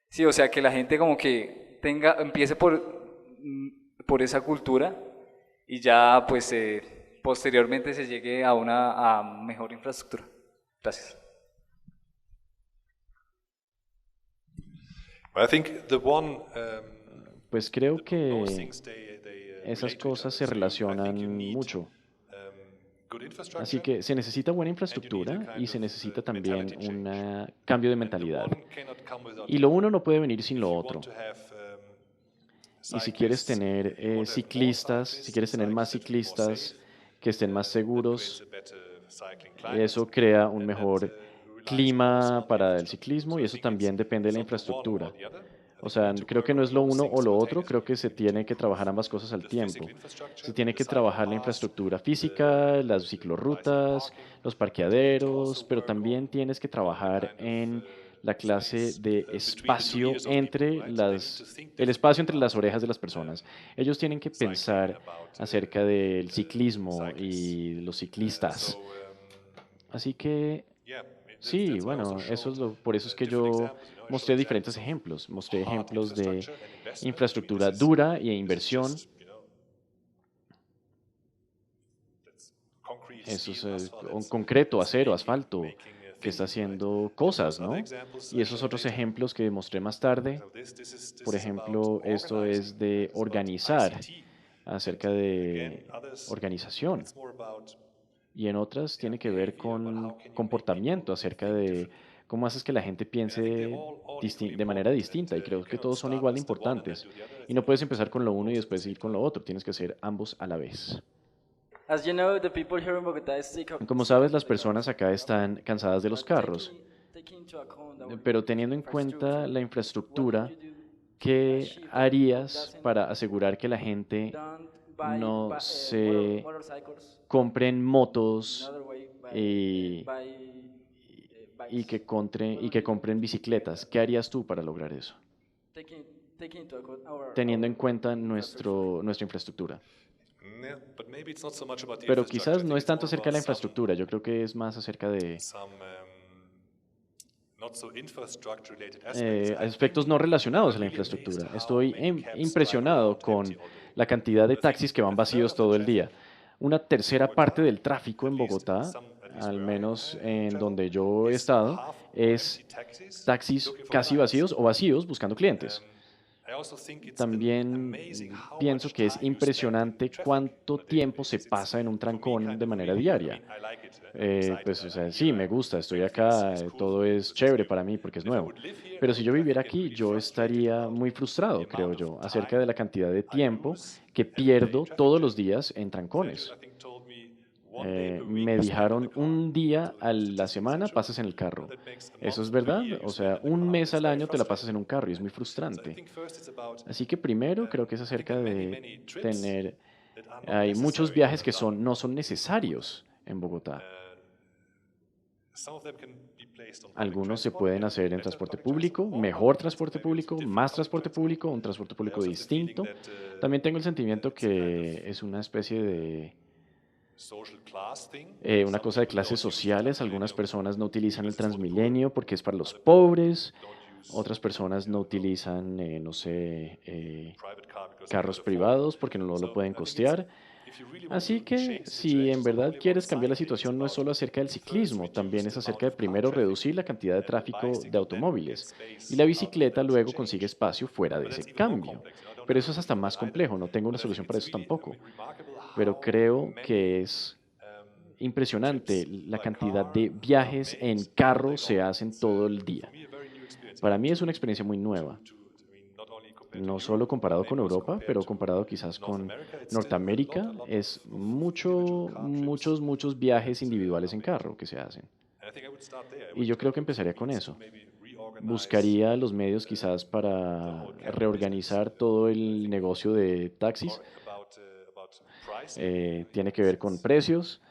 Sí, o sea, que la gente como que empiece por esa cultura y ya, pues, posteriormente se llegue a mejor infraestructura. Gracias. Pues creo que esas cosas se relacionan mucho. Así que se necesita buena infraestructura y se necesita también un cambio de mentalidad. Y lo uno no puede venir sin lo otro. Y si quieres tener ciclistas, si quieres tener más ciclistas que estén más seguros, eso crea un mejor clima para el ciclismo y eso también depende de la infraestructura. O sea, creo que no es lo uno o lo otro, creo que se tiene que trabajar ambas cosas al tiempo. Se tiene que trabajar la infraestructura física, las ciclorrutas, los parqueaderos, pero también tienes que trabajar en la clase de espacio el espacio entre las orejas de las personas. Ellos tienen que pensar acerca del ciclismo y los ciclistas. Así que sí, bueno, por eso es que yo mostré diferentes ejemplos. Mostré ejemplos de infraestructura dura y de inversión. Eso es un concreto, acero, asfalto, que está haciendo cosas, ¿no? Y esos otros ejemplos que mostré más tarde, por ejemplo, esto es de organizar, acerca de organización. Y en otras tiene que ver con comportamiento, acerca de cómo haces que la gente piense de manera distinta. Y creo que todos son igual de importantes. Y no puedes empezar con lo uno y después ir con lo otro. Tienes que hacer ambos a la vez. Como sabes, las personas acá están cansadas de los carros. Pero teniendo en cuenta la infraestructura, ¿qué harías para asegurar que la gente no se compren motos y que compren bicicletas? ¿Qué harías tú para lograr eso? Teniendo en cuenta nuestra infraestructura. Pero quizás no es tanto acerca de la infraestructura, yo creo que es más acerca de aspectos no relacionados a la infraestructura. Estoy impresionado con la cantidad de taxis que van vacíos todo el día. Una tercera parte del tráfico en Bogotá, al menos en donde yo he estado, es taxis casi vacíos o vacíos buscando clientes. También pienso que es impresionante cuánto tiempo se pasa en un trancón de manera diaria. Pues, o sea, sí, me gusta, estoy acá, todo es chévere para mí porque es nuevo. Pero si yo viviera aquí, yo estaría muy frustrado, creo yo, acerca de la cantidad de tiempo que pierdo todos los días en trancones. Me dijeron un día a la semana pasas en el carro. ¿Eso es verdad? O sea, un mes al año te la pasas en un carro y es muy frustrante. Así que primero creo que es acerca de tener... Hay muchos viajes que no son necesarios en Bogotá. Algunos se pueden hacer en transporte público, mejor transporte público, más transporte público, un transporte público distinto. También tengo el sentimiento que es una especie de una cosa de clases sociales. Algunas personas no utilizan el Transmilenio porque es para los pobres. Otras personas no utilizan, no sé, carros privados porque no lo pueden costear. Así que si en verdad quieres cambiar la situación, no es solo acerca del ciclismo, también es acerca de primero reducir la cantidad de tráfico de automóviles. Y la bicicleta luego consigue espacio fuera de ese cambio. Pero eso es hasta más complejo, no tengo una solución para eso tampoco. Pero creo que es impresionante la cantidad de viajes en carro se hacen todo el día. Para mí es una experiencia muy nueva, no solo comparado con Europa, pero comparado quizás con Norteamérica, es muchos viajes individuales en carro que se hacen. Y yo creo que empezaría con eso. Buscaría los medios quizás para reorganizar todo el negocio de taxis. Tiene que ver con precios.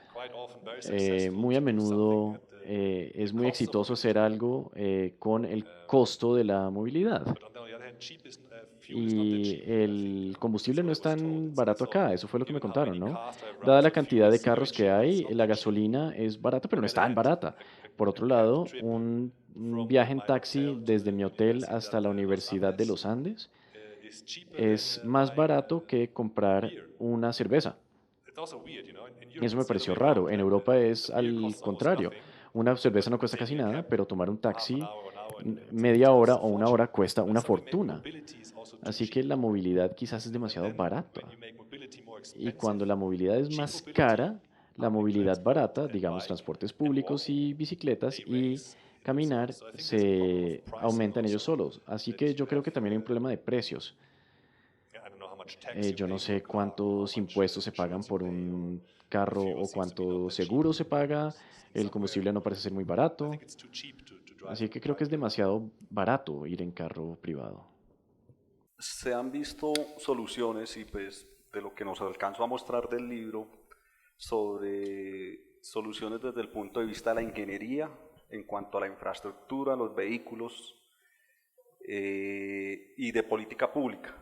Muy a menudo es muy exitoso hacer algo con el costo de la movilidad. Y el combustible no es tan barato acá, eso fue lo que me contaron, ¿no? Dada la cantidad de carros que hay, la gasolina es barata, pero no es tan barata. Por otro lado, un viaje en taxi desde mi hotel hasta la Universidad de los Andes es más barato que comprar una cerveza. Y eso me pareció raro. En Europa es al contrario. Una cerveza no cuesta casi nada, pero tomar un taxi media hora o una hora cuesta una fortuna. Así que la movilidad quizás es demasiado barata. Y cuando la movilidad es más cara, la movilidad barata, digamos transportes públicos y bicicletas y caminar, se aumentan ellos solos. Así que yo creo que también hay un problema de precios. Yo no sé cuántos impuestos se pagan por un carro o cuánto seguro se paga. El combustible no parece ser muy barato. Así que creo que es demasiado barato ir en carro privado. Se han visto soluciones y pues de lo que nos alcanzó a mostrar del libro sobre soluciones desde el punto de vista de la ingeniería en cuanto a la infraestructura, los vehículos y de política pública.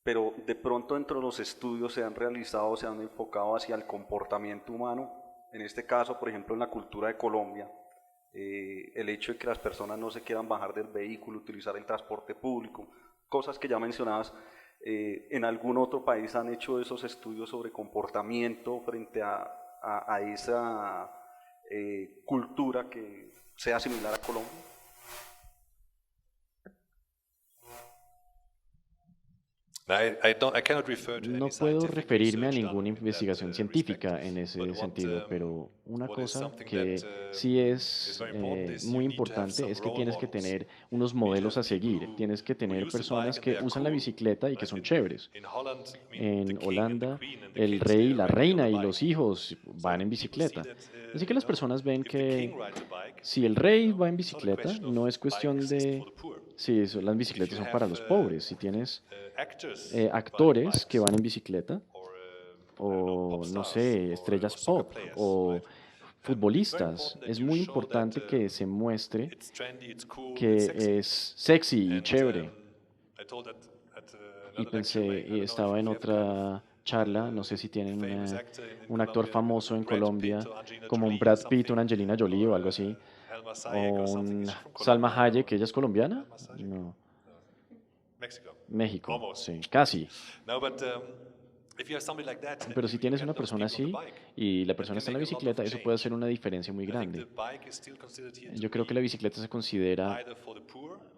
Pero de pronto dentro de los estudios se han realizado, se han enfocado hacia el comportamiento humano. En este caso, por ejemplo, en la cultura de Colombia, el hecho de que las personas no se quieran bajar del vehículo, utilizar el transporte público, cosas que ya mencionabas. ¿En algún otro país han hecho esos estudios sobre comportamiento frente a esa cultura que sea similar a Colombia? No puedo referirme a ninguna investigación científica en ese sentido, pero una cosa que sí es muy importante es que tienes que tener unos modelos a seguir. Tienes que tener personas que usan la bicicleta y que son chéveres. En Holanda, el rey, la reina y los hijos van en bicicleta. Así que las personas ven que si el rey va en bicicleta, no es cuestión de si las bicicletas son para los pobres. Si tienes actores que van en bicicleta, o no sé, estrellas pop, o futbolistas, es muy importante que se muestre que es sexy y chévere. Y pensé, y estaba en otra charla, no sé si tienen un actor famoso en Colombia, como un Brad Pitt, una Angelina Jolie o algo así, o un Salma Hayek, que ella es colombiana. No. México, sí, casi. Pero si tienes una persona así y la persona está en la bicicleta, eso puede hacer una diferencia muy grande. Yo creo que la bicicleta se considera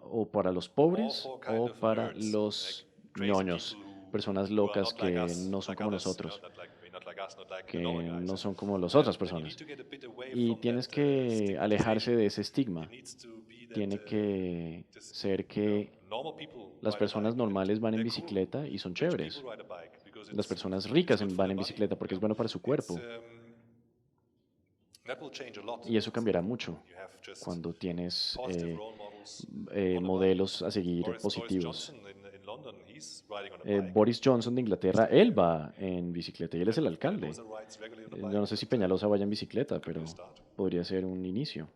o para los pobres o para los ñoños, personas locas que no son como nosotros, que no son como las otras personas. Y tienes que alejarse de ese estigma. Tiene que ser que las personas normales van en bicicleta y son chéveres. Las personas ricas van en bicicleta porque es bueno para su cuerpo. Y eso cambiará mucho cuando tienes modelos a seguir positivos. Boris Johnson de Inglaterra, él va en bicicleta y él es el alcalde. Yo no sé si Peñalosa vaya en bicicleta, pero podría ser un inicio.